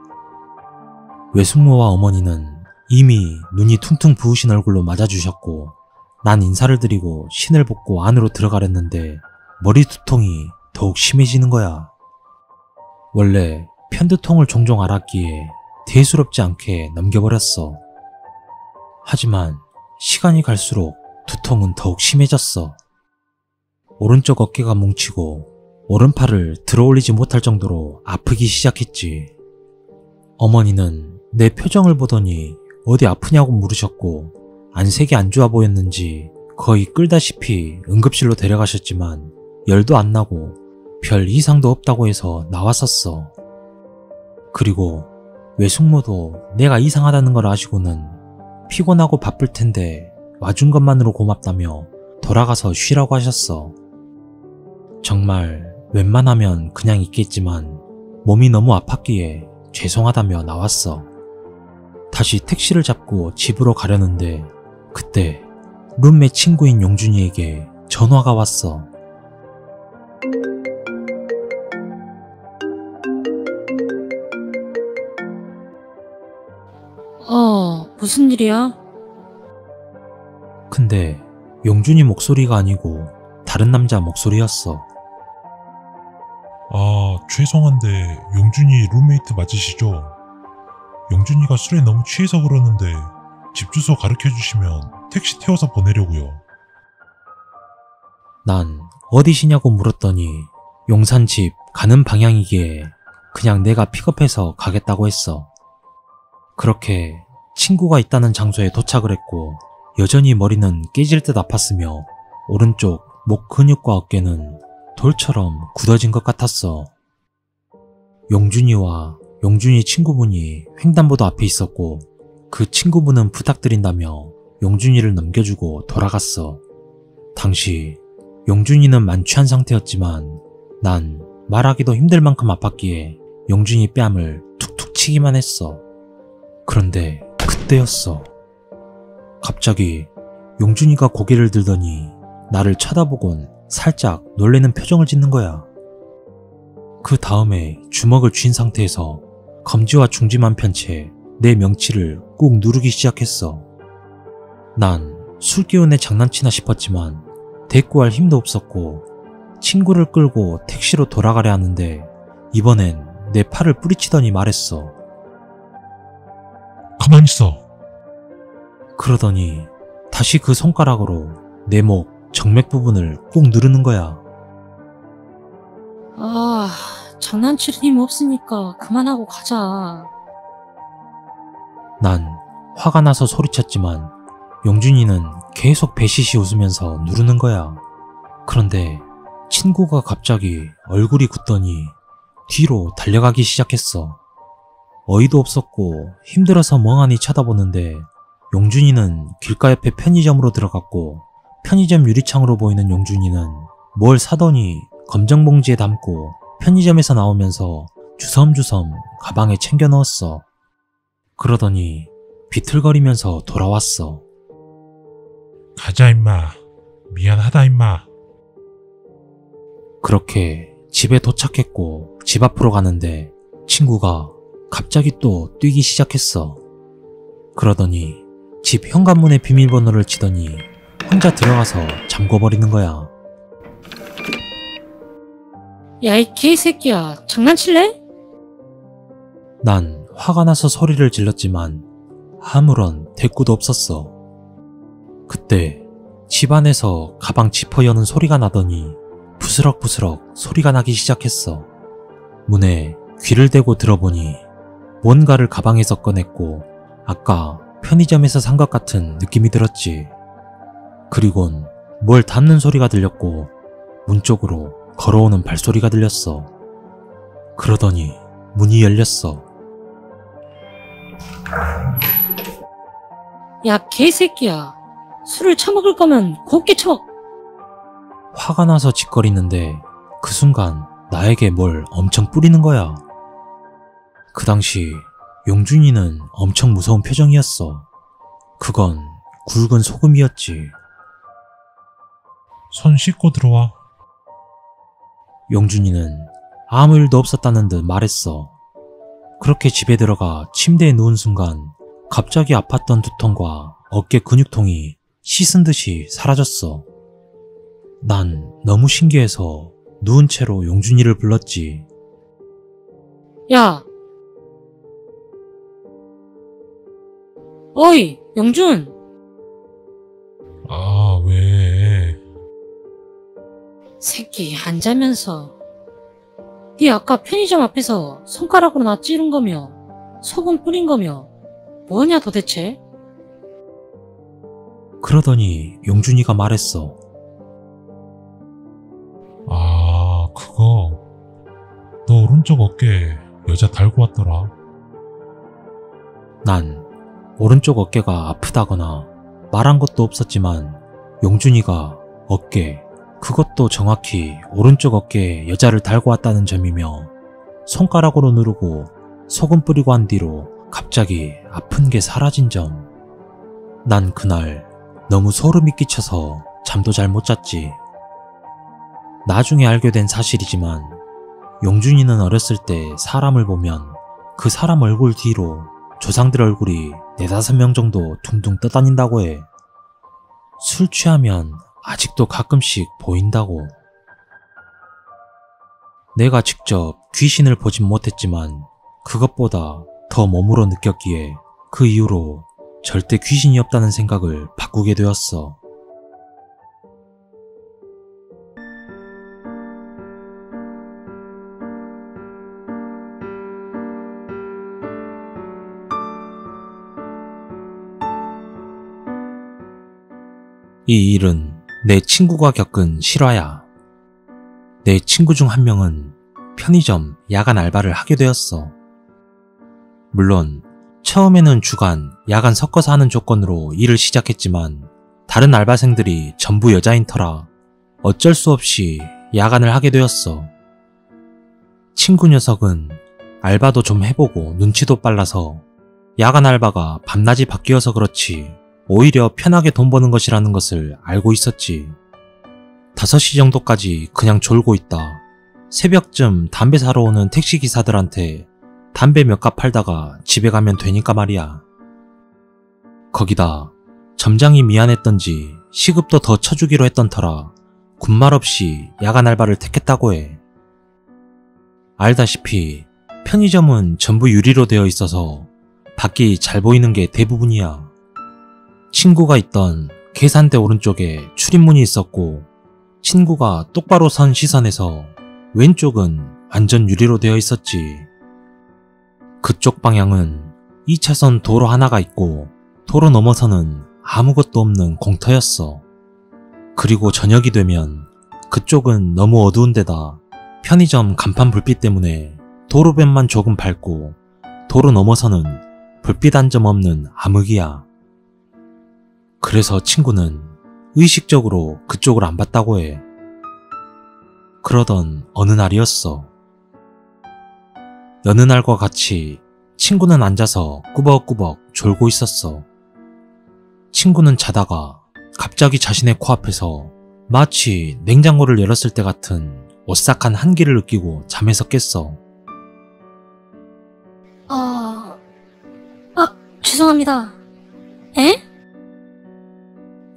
외숙모와 어머니는 이미 눈이 퉁퉁 부으신 얼굴로 맞아주셨고 난 인사를 드리고 신을 벗고 안으로 들어가려는데 머리 두통이 더욱 심해지는 거야. 원래 편두통을 종종 앓았기에 대수롭지 않게 넘겨버렸어. 하지만 시간이 갈수록 두통은 더욱 심해졌어. 오른쪽 어깨가 뭉치고 오른팔을 들어올리지 못할 정도로 아프기 시작했지. 어머니는 내 표정을 보더니 어디 아프냐고 물으셨고 안색이 안 좋아 보였는지 거의 끌다시피 응급실로 데려가셨지만 열도 안 나고 별 이상도 없다고 해서 나왔었어. 그리고 외숙모도 내가 이상하다는 걸 아시고는 피곤하고 바쁠 텐데 와준 것만으로 고맙다며 돌아가서 쉬라고 하셨어. 정말 웬만하면 그냥 있겠지만 몸이 너무 아팠기에 죄송하다며 나왔어. 다시 택시를 잡고 집으로 가려는데 그때 룸메 친구인 용준이에게 전화가 왔어. 무슨 일이야? 근데 용준이 목소리가 아니고 다른 남자 목소리였어. 아, 죄송한데 용준이 룸메이트 맞으시죠? 용준이가 술에 너무 취해서 그러는데 집 주소 가르쳐주시면 택시 태워서 보내려고요. 난 어디시냐고 물었더니 용산 집 가는 방향이기에 그냥 내가 픽업해서 가겠다고 했어. 그렇게 친구가 있다는 장소에 도착을 했고 여전히 머리는 깨질 듯 아팠으며 오른쪽 목 근육과 어깨는 돌처럼 굳어진 것 같았어. 용준이와 용준이 친구분이 횡단보도 앞에 있었고 그 친구분은 부탁드린다며 용준이를 넘겨주고 돌아갔어. 당시 용준이는 만취한 상태였지만 난 말하기도 힘들 만큼 아팠기에 용준이 뺨을 툭툭 치기만 했어. 그런데 그때였어. 갑자기 용준이가 고개를 들더니 나를 쳐다보곤 살짝 놀래는 표정을 짓는 거야. 그 다음에 주먹을 쥔 상태에서 검지와 중지만 편 채 내 명치를 꾹 누르기 시작했어. 난 술 기운에 장난치나 싶었지만 대꾸할 힘도 없었고 친구를 끌고 택시로 돌아가려 하는데 이번엔 내 팔을 뿌리치더니 말했어. 가만히 있어. 그러더니 다시 그 손가락으로 내 목 정맥 부분을 꾹 누르는 거야. 아, 장난칠 힘 없으니까 그만하고 가자. 난 화가 나서 소리쳤지만 용준이는 계속 배시시 웃으면서 누르는 거야. 그런데 친구가 갑자기 얼굴이 굳더니 뒤로 달려가기 시작했어. 어이도 없었고 힘들어서 멍하니 쳐다보는데 용준이는 길가 옆에 편의점으로 들어갔고 편의점 유리창으로 보이는 용준이는 뭘 사더니 검정 봉지에 담고 편의점에서 나오면서 주섬주섬 가방에 챙겨 넣었어. 그러더니 비틀거리면서 돌아왔어. 가자 임마. 미안하다 임마. 그렇게 집에 도착했고 집 앞으로 가는데 친구가 갑자기 또 뛰기 시작했어. 그러더니 집 현관문에 비밀번호를 치더니 혼자 들어가서 잠궈버리는 거야. 야, 이 개새끼야. 장난칠래? 난 화가 나서 소리를 질렀지만 아무런 대꾸도 없었어. 그때 집 안에서 가방 지퍼 여는 소리가 나더니 부스럭부스럭 소리가 나기 시작했어. 문에 귀를 대고 들어보니 뭔가를 가방에서 꺼냈고 아까 편의점에서 산 것 같은 느낌이 들었지. 그리곤 뭘 닫는 소리가 들렸고 문 쪽으로 걸어오는 발소리가 들렸어. 그러더니 문이 열렸어. 야, 개새끼야. 술을 처먹을 거면 곱게 처먹. 화가 나서 짓거리는데 그 순간 나에게 뭘 엄청 뿌리는 거야. 그 당시 용준이는 엄청 무서운 표정이었어. 그건 굵은 소금이었지. 손 씻고 들어와. 용준이는 아무 일도 없었다는 듯 말했어. 그렇게 집에 들어가 침대에 누운 순간 갑자기 아팠던 두통과 어깨 근육통이 씻은 듯이 사라졌어. 난 너무 신기해서 누운 채로 용준이를 불렀지. 야. 어이, 영준. 아, 왜? 새끼, 안 자면서. 네 아까 편의점 앞에서 손가락으로 나 찌른 거며 소금 뿌린 거며 뭐냐 도대체? 그러더니 용준이가 말했어. 아, 그거. 너 오른쪽 어깨에 여자 달고 왔더라. 난 오른쪽 어깨가 아프다거나 말한 것도 없었지만 용준이가 어깨, 그것도 정확히 오른쪽 어깨에 여자를 달고 왔다는 점이며 손가락으로 누르고 소금 뿌리고 한 뒤로 갑자기 아픈 게 사라진 점. 난 그날 너무 소름이 끼쳐서 잠도 잘 못 잤지. 나중에 알게 된 사실이지만 용준이는 어렸을 때 사람을 보면 그 사람 얼굴 뒤로 조상들 얼굴이 4-5명 정도 둥둥 떠다닌다고 해. 술 취하면 아직도 가끔씩 보인다고. 내가 직접 귀신을 보진 못했지만 그것보다 더 몸으로 느꼈기에 그 이후로 절대 귀신이 없다는 생각을 바꾸게 되었어. 이 일은 내 친구가 겪은 실화야. 내 친구 중 한 명은 편의점 야간 알바를 하게 되었어. 물론 처음에는 주간, 야간 섞어서 하는 조건으로 일을 시작했지만 다른 알바생들이 전부 여자인 터라 어쩔 수 없이 야간을 하게 되었어. 친구 녀석은 알바도 좀 해보고 눈치도 빨라서 야간 알바가 밤낮이 바뀌어서 그렇지 오히려 편하게 돈 버는 것이라는 것을 알고 있었지. 5시 정도까지 그냥 졸고 있다 새벽쯤 담배 사러 오는 택시기사들한테 담배 몇 갑 팔다가 집에 가면 되니까 말이야. 거기다 점장이 미안했던지 시급도 더 쳐주기로 했던 터라 군말 없이 야간 알바를 택했다고 해. 알다시피 편의점은 전부 유리로 되어 있어서 밖이 잘 보이는 게 대부분이야. 친구가 있던 계산대 오른쪽에 출입문이 있었고 친구가 똑바로 선 시선에서 왼쪽은 완전 유리로 되어 있었지. 그쪽 방향은 2차선 도로 하나가 있고 도로 너머서는 아무것도 없는 공터였어. 그리고 저녁이 되면 그쪽은 너무 어두운 데다 편의점 간판 불빛 때문에 도로변만 조금 밝고 도로 너머서는 불빛 한 점 없는 암흑이야. 그래서 친구는 의식적으로 그쪽을 안 봤다고 해. 그러던 어느 날이었어. 여느 날과 같이 친구는 앉아서 꾸벅꾸벅 졸고 있었어. 친구는 자다가 갑자기 자신의 코앞에서 마치 냉장고를 열었을 때 같은 오싹한 한기를 느끼고 잠에서 깼어. 죄송합니다. 에?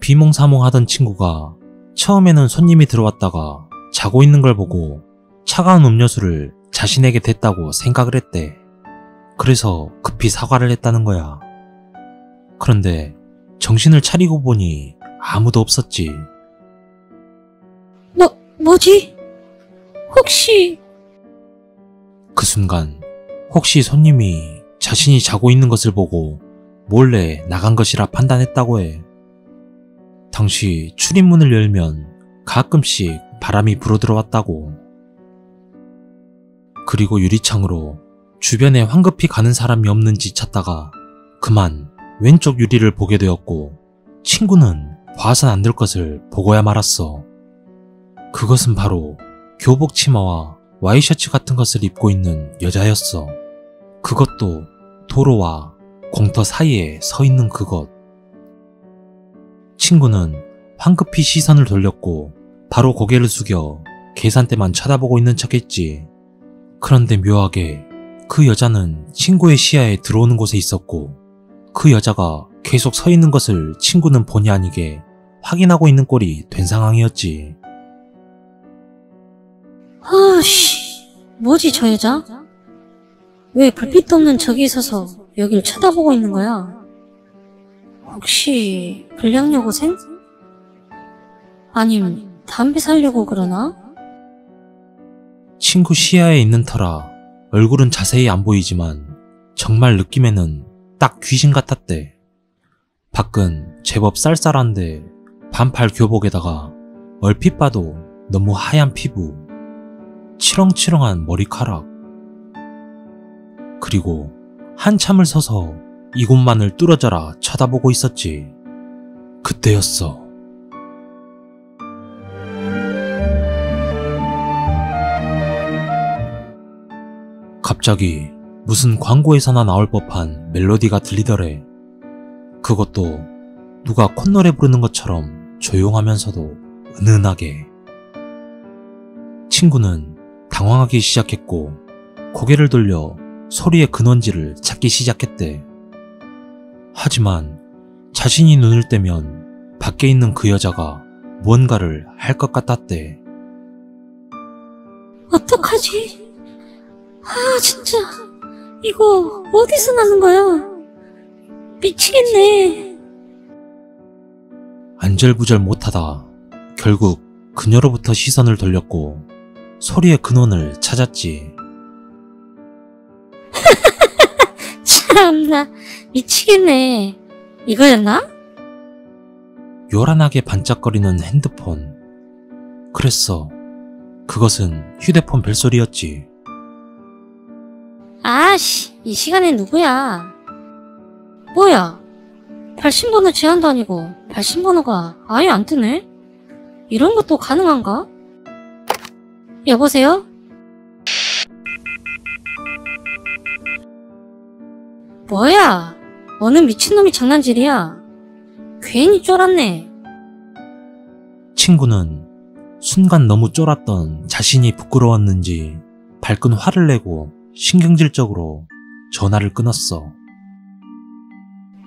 비몽사몽하던 친구가 처음에는 손님이 들어왔다가 자고 있는 걸 보고 차가운 음료수를 자신에게 댔다고 생각을 했대. 그래서 급히 사과를 했다는 거야. 그런데 정신을 차리고 보니 아무도 없었지. 뭐지? 혹시... 그 순간 혹시 손님이 자신이 자고 있는 것을 보고 몰래 나간 것이라 판단했다고 해. 당시 출입문을 열면 가끔씩 바람이 불어들어왔다고. 그리고 유리창으로 주변에 황급히 가는 사람이 없는지 찾다가 그만 왼쪽 유리를 보게 되었고 친구는 봐선 안 될 것을 보고야 말았어. 그것은 바로 교복 치마와 와이셔츠 같은 것을 입고 있는 여자였어. 그것도 도로와 공터 사이에 서 있는 그것. 친구는 황급히 시선을 돌렸고 바로 고개를 숙여 계산대만 쳐다보고 있는 척했지. 그런데 묘하게 그 여자는 친구의 시야에 들어오는 곳에 있었고 그 여자가 계속 서 있는 것을 친구는 본의 아니게 확인하고 있는 꼴이 된 상황이었지. 뭐지 저 여자? 왜 불빛도 없는 저기 서서 여길 쳐다보고 있는 거야? 혹시 불량여고생? 아님 담배 살려고 그러나? 친구 시야에 있는 터라 얼굴은 자세히 안 보이지만 정말 느낌에는 딱 귀신 같았대. 밖은 제법 쌀쌀한데 반팔 교복에다가 얼핏 봐도 너무 하얀 피부, 치렁치렁한 머리카락, 그리고 한참을 서서 이곳만을 뚫어져라 쳐다보고 있었지. 그때였어. 갑자기 무슨 광고에서나 나올 법한 멜로디가 들리더래. 그것도 누가 콧노래 부르는 것처럼 조용하면서도 은은하게. 친구는 당황하기 시작했고 고개를 돌려 소리의 근원지를 찾기 시작했대. 하지만 자신이 눈을 떼면 밖에 있는 그 여자가 무언가를 할 것 같았대. 어떡하지? 진짜 이거 어디서 나는 거야? 미치겠네. 안절부절 못하다 결국 그녀로부터 시선을 돌렸고 소리의 근원을 찾았지. 참나 미치겠네. 이거였나? 요란하게 반짝거리는 핸드폰. 그랬어. 그것은 휴대폰 벨소리였지. 이 시간에 누구야? 뭐야? 발신번호 제한도 아니고 발신번호가 아예 안 뜨네? 이런 것도 가능한가? 여보세요? 뭐야? 어느 미친놈이 장난질이야? 괜히 쫄았네. 친구는 순간 너무 쫄았던 자신이 부끄러웠는지 발끈 화를 내고 신경질적으로 전화를 끊었어.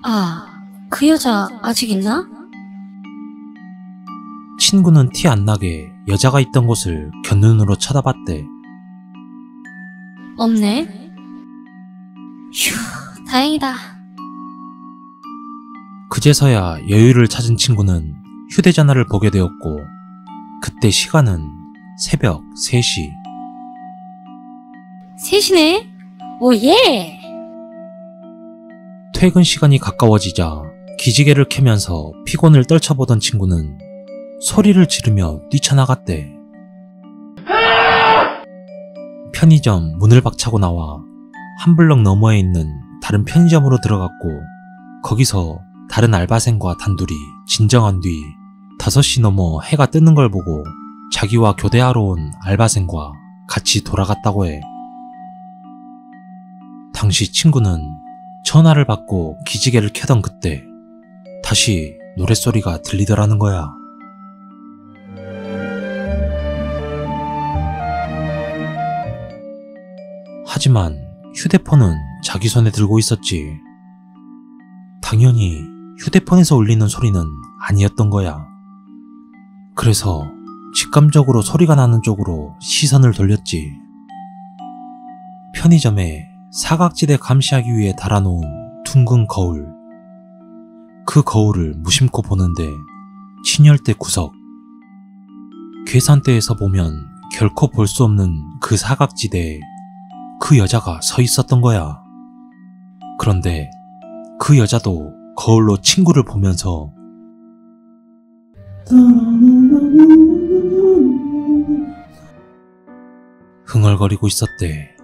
아, 그 여자 아직 있나? 친구는 티 안 나게 여자가 있던 곳을 곁눈으로 쳐다봤대. 없네. 휴, 다행이다. 그제서야 여유를 찾은 친구는 휴대전화를 보게 되었고, 그때 시간은 새벽 3시. 셋이네? 오, 예! 퇴근 시간이 가까워지자 기지개를 켜면서 피곤을 떨쳐보던 친구는 소리를 지르며 뛰쳐나갔대. 편의점 문을 박차고 나와 한 블럭 너머에 있는 다른 편의점으로 들어갔고, 거기서 다른 알바생과 단둘이 진정한 뒤 5시 넘어 해가 뜨는 걸 보고 자기와 교대하러 온 알바생과 같이 돌아갔다고 해. 당시 친구는 전화를 받고 기지개를 켜던 그때 다시 노랫소리가 들리더라는 거야. 하지만 휴대폰은 자기 손에 들고 있었지. 당연히 휴대폰에서 울리는 소리는 아니었던 거야. 그래서 직감적으로 소리가 나는 쪽으로 시선을 돌렸지. 편의점에 사각지대 감시하기 위해 달아놓은 둥근 거울. 그 거울을 무심코 보는데 진열대 구석. 계산대에서 보면 결코 볼 수 없는 그 사각지대에 그 여자가 서 있었던 거야. 그런데 그 여자도 거울로 친구를 보면서 흥얼거리고 있었대.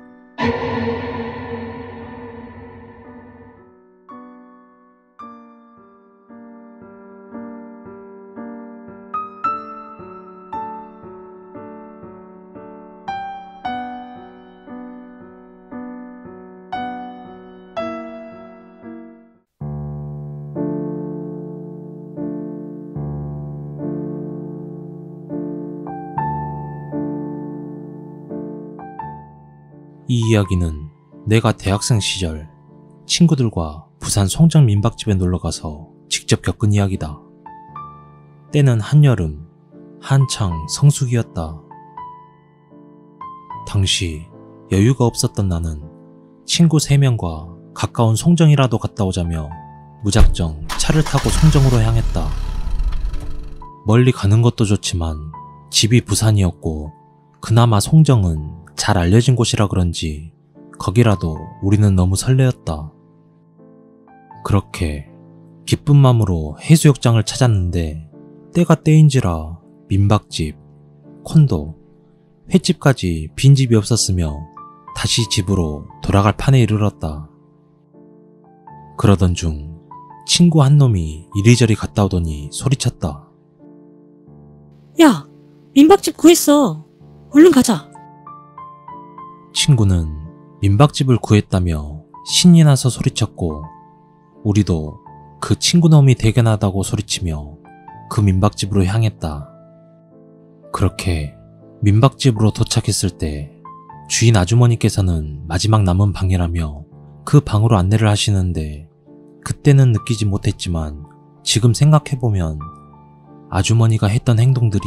이 이야기는 내가 대학생 시절 친구들과 부산 송정 민박집에 놀러가서 직접 겪은 이야기다. 때는 한여름, 한창 성수기였다. 당시 여유가 없었던 나는 친구 3명과 가까운 송정이라도 갔다 오자며 무작정 차를 타고 송정으로 향했다. 멀리 가는 것도 좋지만 집이 부산이었고 그나마 송정은 잘 알려진 곳이라 그런지 거기라도 우리는 너무 설레었다. 그렇게 기쁜 마음으로 해수욕장을 찾았는데 때가 때인지라 민박집, 콘도, 횟집까지 빈집이 없었으며 다시 집으로 돌아갈 판에 이르렀다. 그러던 중 친구 한 놈이 이리저리 갔다 오더니 소리쳤다. 야, 민박집 구했어. 얼른 가자. 친구는 민박집을 구했다며 신이 나서 소리쳤고, 우리도 그 친구 놈이 대견하다고 소리치며 그 민박집으로 향했다. 그렇게 민박집으로 도착했을 때 주인 아주머니께서는 마지막 남은 방이라며 그 방으로 안내를 하시는데, 그때는 느끼지 못했지만 지금 생각해보면 아주머니가 했던 행동들이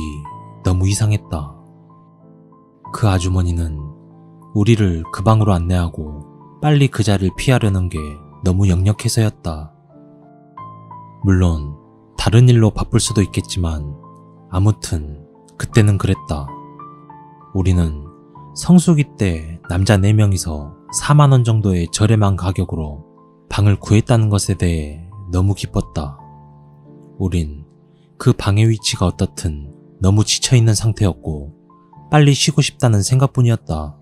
너무 이상했다. 그 아주머니는 우리를 그 방으로 안내하고 빨리 그 자리를 피하려는 게 너무 역력해서였다. 물론 다른 일로 바쁠 수도 있겠지만 아무튼 그때는 그랬다. 우리는 성수기 때 남자 4명이서 4만 원 정도의 저렴한 가격으로 방을 구했다는 것에 대해 너무 기뻤다. 우린 그 방의 위치가 어떻든 너무 지쳐있는 상태였고 빨리 쉬고 싶다는 생각뿐이었다.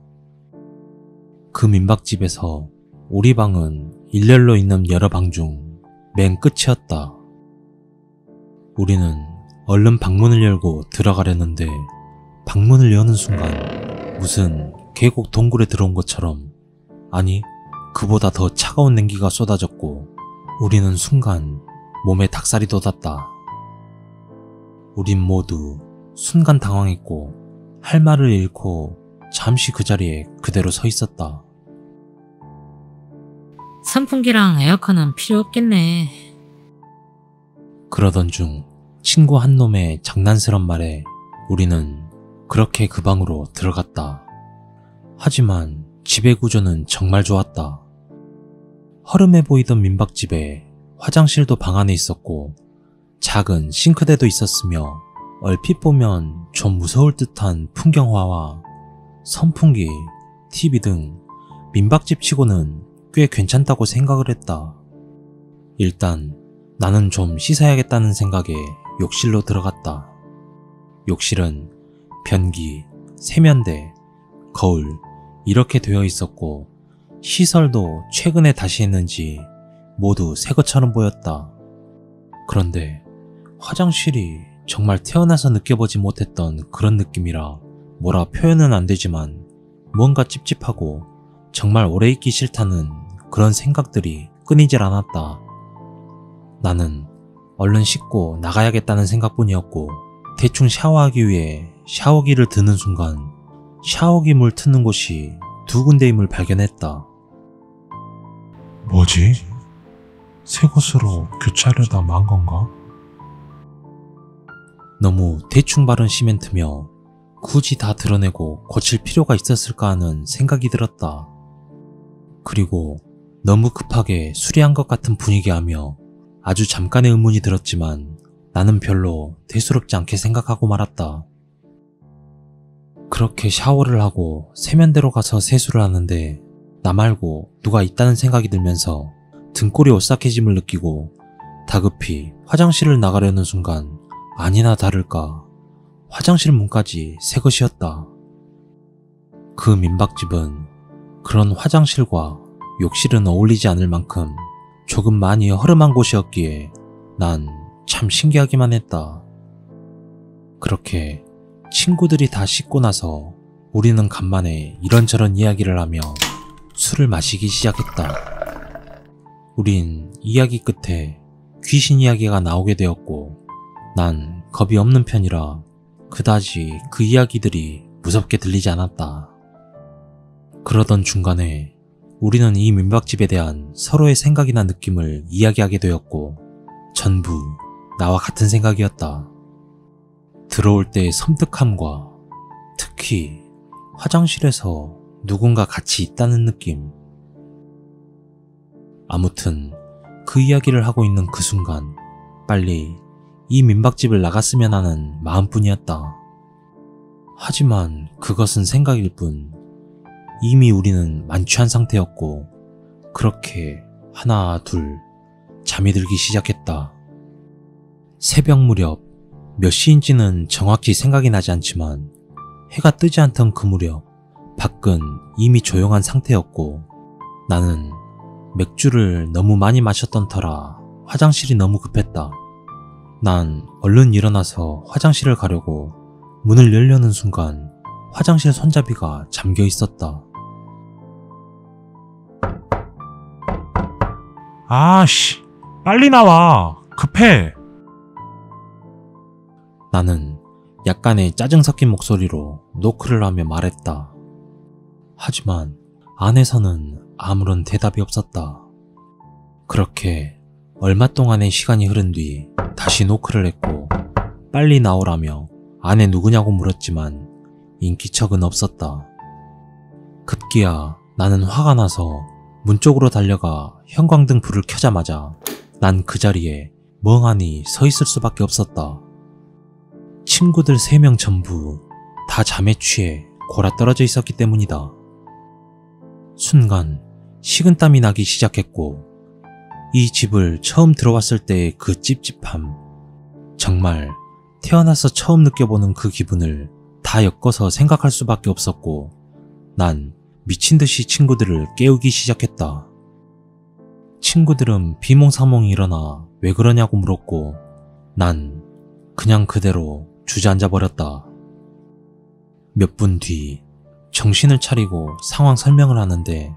그 민박집에서 우리 방은 일렬로 있는 여러 방 중 맨 끝이었다. 우리는 얼른 방문을 열고 들어가려는데 방문을 여는 순간 무슨 계곡 동굴에 들어온 것처럼, 아니 그보다 더 차가운 냉기가 쏟아졌고 우리는 순간 몸에 닭살이 돋았다. 우린 모두 순간 당황했고 할 말을 잃고 잠시 그 자리에 그대로 서 있었다. 선풍기랑 에어컨은 필요 없겠네. 그러던 중 친구 한 놈의 장난스런 말에 우리는 그렇게 그 방으로 들어갔다. 하지만 집의 구조는 정말 좋았다. 허름해 보이던 민박집에 화장실도 방 안에 있었고 작은 싱크대도 있었으며 얼핏 보면 좀 무서울 듯한 풍경화와 선풍기, TV 등 민박집 치고는 꽤 괜찮다고 생각을 했다. 일단 나는 좀 씻어야겠다는 생각에 욕실로 들어갔다. 욕실은 변기, 세면대, 거울 이렇게 되어 있었고 시설도 최근에 다시 했는지 모두 새 것처럼 보였다. 그런데 화장실이 정말 태어나서 느껴보지 못했던 그런 느낌이라 뭐라 표현은 안 되지만 뭔가 찝찝하고 정말 오래 있기 싫다는 그런 생각들이 끊이질 않았다. 나는 얼른 씻고 나가야겠다는 생각뿐이었고 대충 샤워하기 위해 샤워기를 드는 순간 샤워기 물 트는 곳이 두 군데임을 발견했다. 뭐지? 새 곳으로 교체하려다 망한 건가? 너무 대충 바른 시멘트며 굳이 다 드러내고 고칠 필요가 있었을까 하는 생각이 들었다. 그리고 너무 급하게 수리한 것 같은 분위기하며 아주 잠깐의 의문이 들었지만 나는 별로 대수롭지 않게 생각하고 말았다. 그렇게 샤워를 하고 세면대로 가서 세수를 하는데 나 말고 누가 있다는 생각이 들면서 등골이 오싹해짐을 느끼고 다급히 화장실을 나가려는 순간 아니나 다를까 화장실 문까지 새 것이었다. 그 민박집은 그런 화장실과 욕실은 어울리지 않을 만큼 조금 많이 허름한 곳이었기에 난 참 신기하기만 했다. 그렇게 친구들이 다 씻고 나서 우리는 간만에 이런저런 이야기를 하며 술을 마시기 시작했다. 우린 이야기 끝에 귀신 이야기가 나오게 되었고 난 겁이 없는 편이라 그다지 그 이야기들이 무섭게 들리지 않았다. 그러던 중간에 우리는 이 민박집에 대한 서로의 생각이나 느낌을 이야기하게 되었고 전부 나와 같은 생각이었다. 들어올 때의 섬뜩함과 특히 화장실에서 누군가 같이 있다는 느낌. 아무튼 그 이야기를 하고 있는 그 순간 빨리 이 민박집을 나갔으면 하는 마음뿐이었다. 하지만 그것은 생각일 뿐 이미 우리는 만취한 상태였고 그렇게 하나 둘 잠이 들기 시작했다. 새벽 무렵 몇 시인지는 정확히 생각이 나지 않지만 해가 뜨지 않던 그 무렵 밖은 이미 조용한 상태였고 나는 맥주를 너무 많이 마셨던 터라 화장실이 너무 급했다. 난 얼른 일어나서 화장실을 가려고 문을 열려는 순간 화장실 손잡이가 잠겨 있었다. 아씨, 빨리 나와. 급해. 나는 약간의 짜증 섞인 목소리로 노크를 하며 말했다. 하지만 안에서는 아무런 대답이 없었다. 그렇게 얼마 동안의 시간이 흐른 뒤 다시 노크를 했고 빨리 나오라며 안에 누구냐고 물었지만 인기척은 없었다. 급기야 나는 화가 나서 문 쪽으로 달려가 형광등 불을 켜자마자 난 그 자리에 멍하니 서 있을 수밖에 없었다. 친구들 3명 전부 다 잠에 취해 골아떨어져 있었기 때문이다. 순간 식은땀이 나기 시작했고 이 집을 처음 들어왔을 때의 그 찝찝함, 정말 태어나서 처음 느껴보는 그 기분을 다 엮어서 생각할 수밖에 없었고 난 미친듯이 친구들을 깨우기 시작했다. 친구들은 비몽사몽 일어나 왜 그러냐고 물었고 난 그냥 그대로 주저앉아 버렸다. 몇 분 뒤 정신을 차리고 상황 설명을 하는데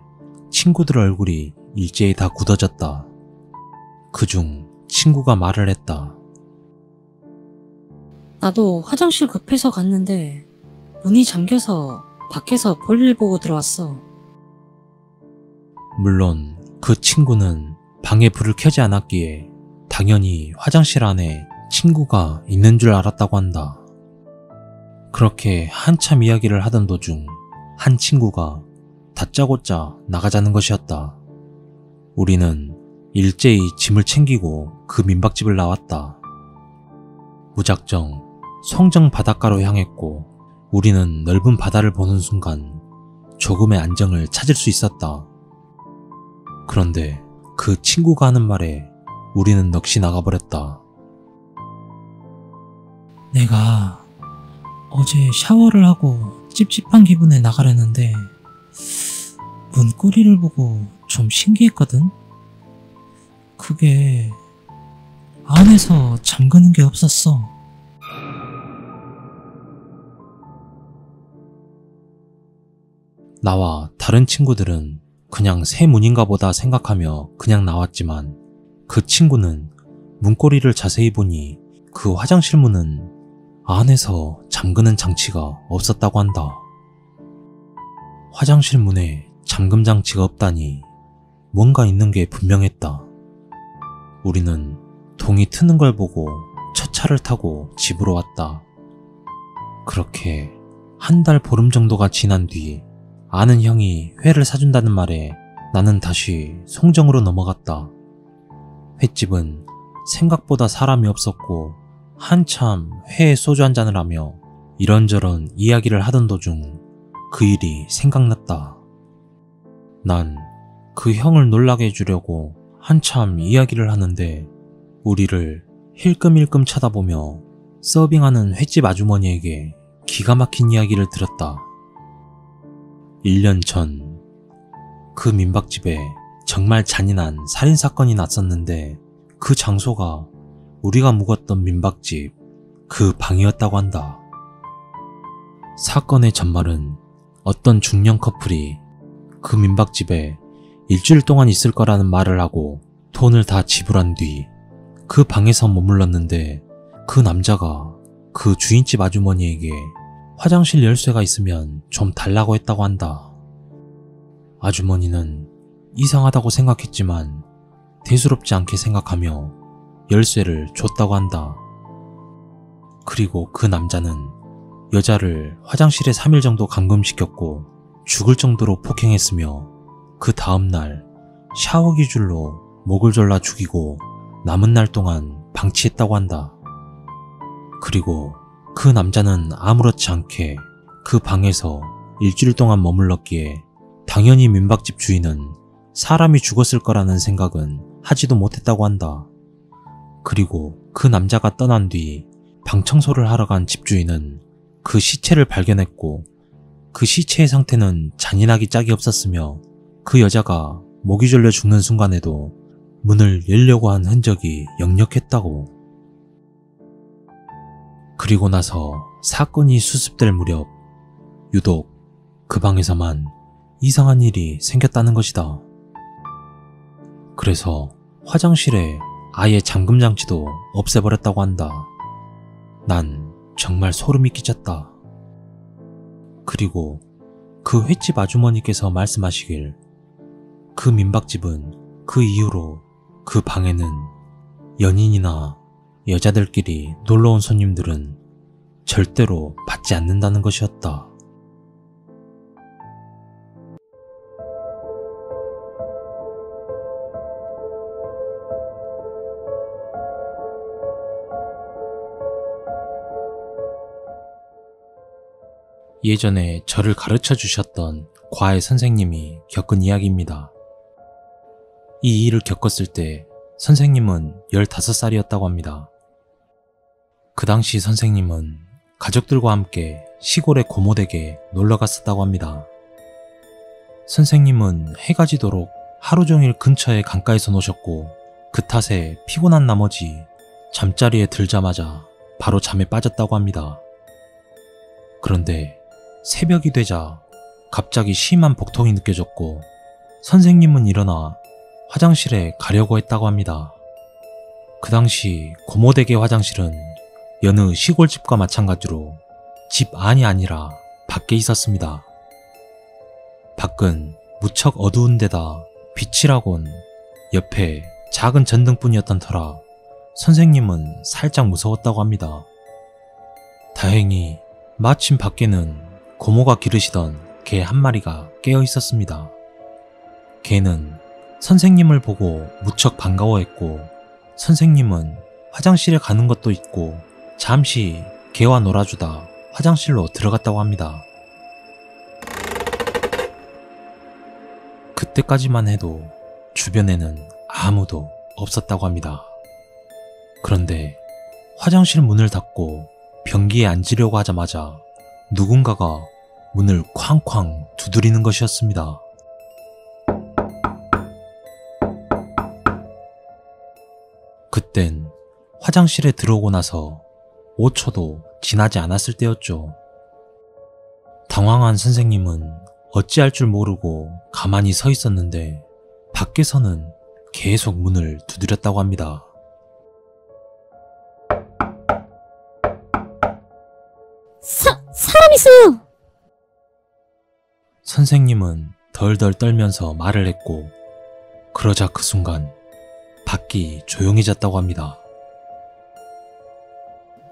친구들 얼굴이 일제히 다 굳어졌다. 그중 친구가 말을 했다. 나도 화장실 급해서 갔는데 문이 잠겨서 밖에서 볼일 보고 들어왔어. 물론 그 친구는 방에 불을 켜지 않았기에 당연히 화장실 안에 친구가 있는 줄 알았다고 한다. 그렇게 한참 이야기를 하던 도중 한 친구가 다짜고짜 나가자는 것이었다. 우리는 일제히 짐을 챙기고 그 민박집을 나왔다. 무작정 송정 바닷가로 향했고 우리는 넓은 바다를 보는 순간 조금의 안정을 찾을 수 있었다. 그런데 그 친구가 하는 말에 우리는 넋이 나가버렸다. 내가 어제 샤워를 하고 찝찝한 기분에 나가려는데 문고리를 보고 좀 신기했거든? 그게 안에서 잠그는 게 없었어. 나와 다른 친구들은 그냥 새 문인가 보다 생각하며 그냥 나왔지만 그 친구는 문고리를 자세히 보니 그 화장실 문은 안에서 잠그는 장치가 없었다고 한다. 화장실 문에 잠금 장치가 없다니 뭔가 있는 게 분명했다. 우리는 동이 트는 걸 보고 첫 차를 타고 집으로 왔다. 그렇게 한 달 보름 정도가 지난 뒤 아는 형이 회를 사준다는 말에 나는 다시 송정으로 넘어갔다. 횟집은 생각보다 사람이 없었고 한참 회에 소주 한 잔을 하며 이런저런 이야기를 하던 도중 그 일이 생각났다. 난 그 형을 놀라게 해주려고 한참 이야기를 하는데 우리를 힐끔힐끔 쳐다보며 서빙하는 횟집 아주머니에게 기가 막힌 이야기를 들었다. 1년 전 그 민박집에 정말 잔인한 살인사건이 났었는데 그 장소가 우리가 묵었던 민박집 그 방이었다고 한다. 사건의 전말은 어떤 중년 커플이 그 민박집에 일주일 동안 있을 거라는 말을 하고 돈을 다 지불한 뒤 그 방에서 머물렀는데 그 남자가 그 주인집 아주머니에게 화장실 열쇠가 있으면 좀 달라고 했다고 한다. 아주머니는 이상하다고 생각했지만 대수롭지 않게 생각하며 열쇠를 줬다고 한다. 그리고 그 남자는 여자를 화장실에 3일 정도 감금시켰고 죽을 정도로 폭행했으며 그 다음날 샤워기 줄로 목을 졸라 죽이고 남은 날 동안 방치했다고 한다. 그리고 그 남자는 아무렇지 않게 그 방에서 일주일 동안 머물렀기에 당연히 민박집 주인은 사람이 죽었을 거라는 생각은 하지도 못했다고 한다. 그리고 그 남자가 떠난 뒤 방 청소를 하러 간 집주인은 그 시체를 발견했고 그 시체의 상태는 잔인하기 짝이 없었으며 그 여자가 목이 졸려 죽는 순간에도 문을 열려고 한 흔적이 역력했다고. 그리고 나서 사건이 수습될 무렵 유독 그 방에서만 이상한 일이 생겼다는 것이다. 그래서 화장실에 아예 잠금 장치도 없애버렸다고 한다. 난 정말 소름이 끼쳤다. 그리고 그 횟집 아주머니께서 말씀하시길 그 민박집은 그 이후로 그 방에는 연인이나 여자들끼리 놀러온 손님들은 절대로 받지 않는다는 것이었다. 예전에 저를 가르쳐 주셨던 과외 선생님이 겪은 이야기입니다. 이 일을 겪었을 때 선생님은 15살이었다고 합니다. 그 당시 선생님은 가족들과 함께 시골의 고모댁에 놀러 갔었다고 합니다. 선생님은 해가 지도록 하루 종일 근처의 강가에서 노셨고 그 탓에 피곤한 나머지 잠자리에 들자마자 바로 잠에 빠졌다고 합니다. 그런데 새벽이 되자 갑자기 심한 복통이 느껴졌고 선생님은 일어나 화장실에 가려고 했다고 합니다. 그 당시 고모댁의 화장실은 여느 시골집과 마찬가지로 집 안이 아니라 밖에 있었습니다. 밖은 무척 어두운 데다 빛이라곤 옆에 작은 전등뿐이었던 터라 선생님은 살짝 무서웠다고 합니다. 다행히 마침 밖에는 고모가 기르시던 개 한 마리가 깨어 있었습니다. 개는 선생님을 보고 무척 반가워했고 선생님은 화장실에 가는 것도 잊고 잠시 개와 놀아주다 화장실로 들어갔다고 합니다. 그때까지만 해도 주변에는 아무도 없었다고 합니다. 그런데 화장실 문을 닫고 변기에 앉으려고 하자마자 누군가가 문을 쾅쾅 두드리는 것이었습니다. 그땐 화장실에 들어오고 나서 5초도 지나지 않았을 때였죠. 당황한 선생님은 어찌할 줄 모르고 가만히 서 있었는데 밖에서는 계속 문을 두드렸다고 합니다. 사람 있어요! 선생님은 덜덜 떨면서 말을 했고 그러자 그 순간 밖이 조용해졌다고 합니다.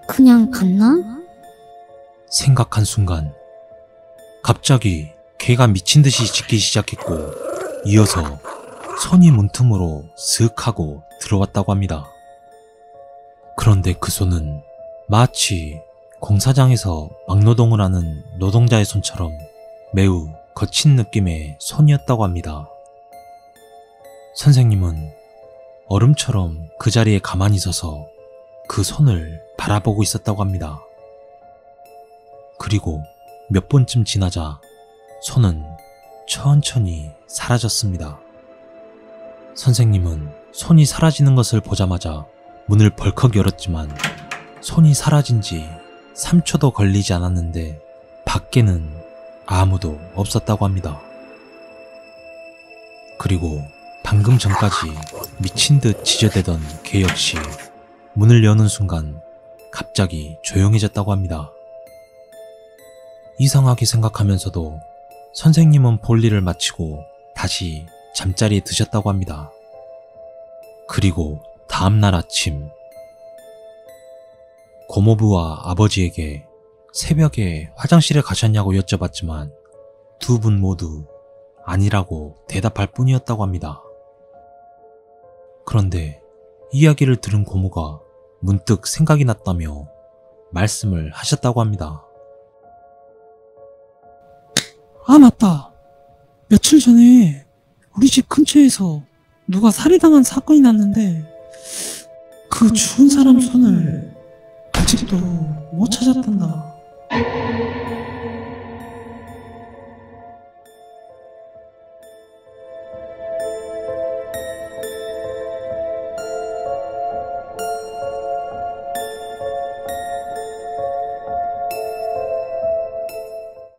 그냥 갔나? 생각한 순간 갑자기 개가 미친 듯이 짖기 시작했고 이어서 손이 문틈으로 슥 하고 들어왔다고 합니다. 그런데 그 손은 마치 공사장에서 막노동을 하는 노동자의 손처럼 매우 거친 느낌의 손이었다고 합니다. 선생님은 얼음처럼 그 자리에 가만히 서서 그 손을 바라보고 있었다고 합니다. 그리고 몇 번쯤 지나자 손은 천천히 사라졌습니다. 선생님은 손이 사라지는 것을 보자마자 문을 벌컥 열었지만 손이 사라진 지 3초도 걸리지 않았는데 밖에는 아무도 없었다고 합니다. 그리고 방금 전까지 미친 듯 지저대던 개 역시 문을 여는 순간 갑자기 조용해졌다고 합니다. 이상하게 생각하면서도 선생님은 볼일을 마치고 다시 잠자리에 드셨다고 합니다. 그리고 다음날 아침 고모부와 아버지에게 새벽에 화장실에 가셨냐고 여쭤봤지만 두 분 모두 아니라고 대답할 뿐이었다고 합니다. 그런데 이야기를 들은 고모가 문득 생각이 났다며 말씀을 하셨다고 합니다. 아, 맞다. 며칠 전에 우리 집 근처에서 누가 살해당한 사건이 났는데 그 죽은 사람 손을 아직도 못 찾았단다.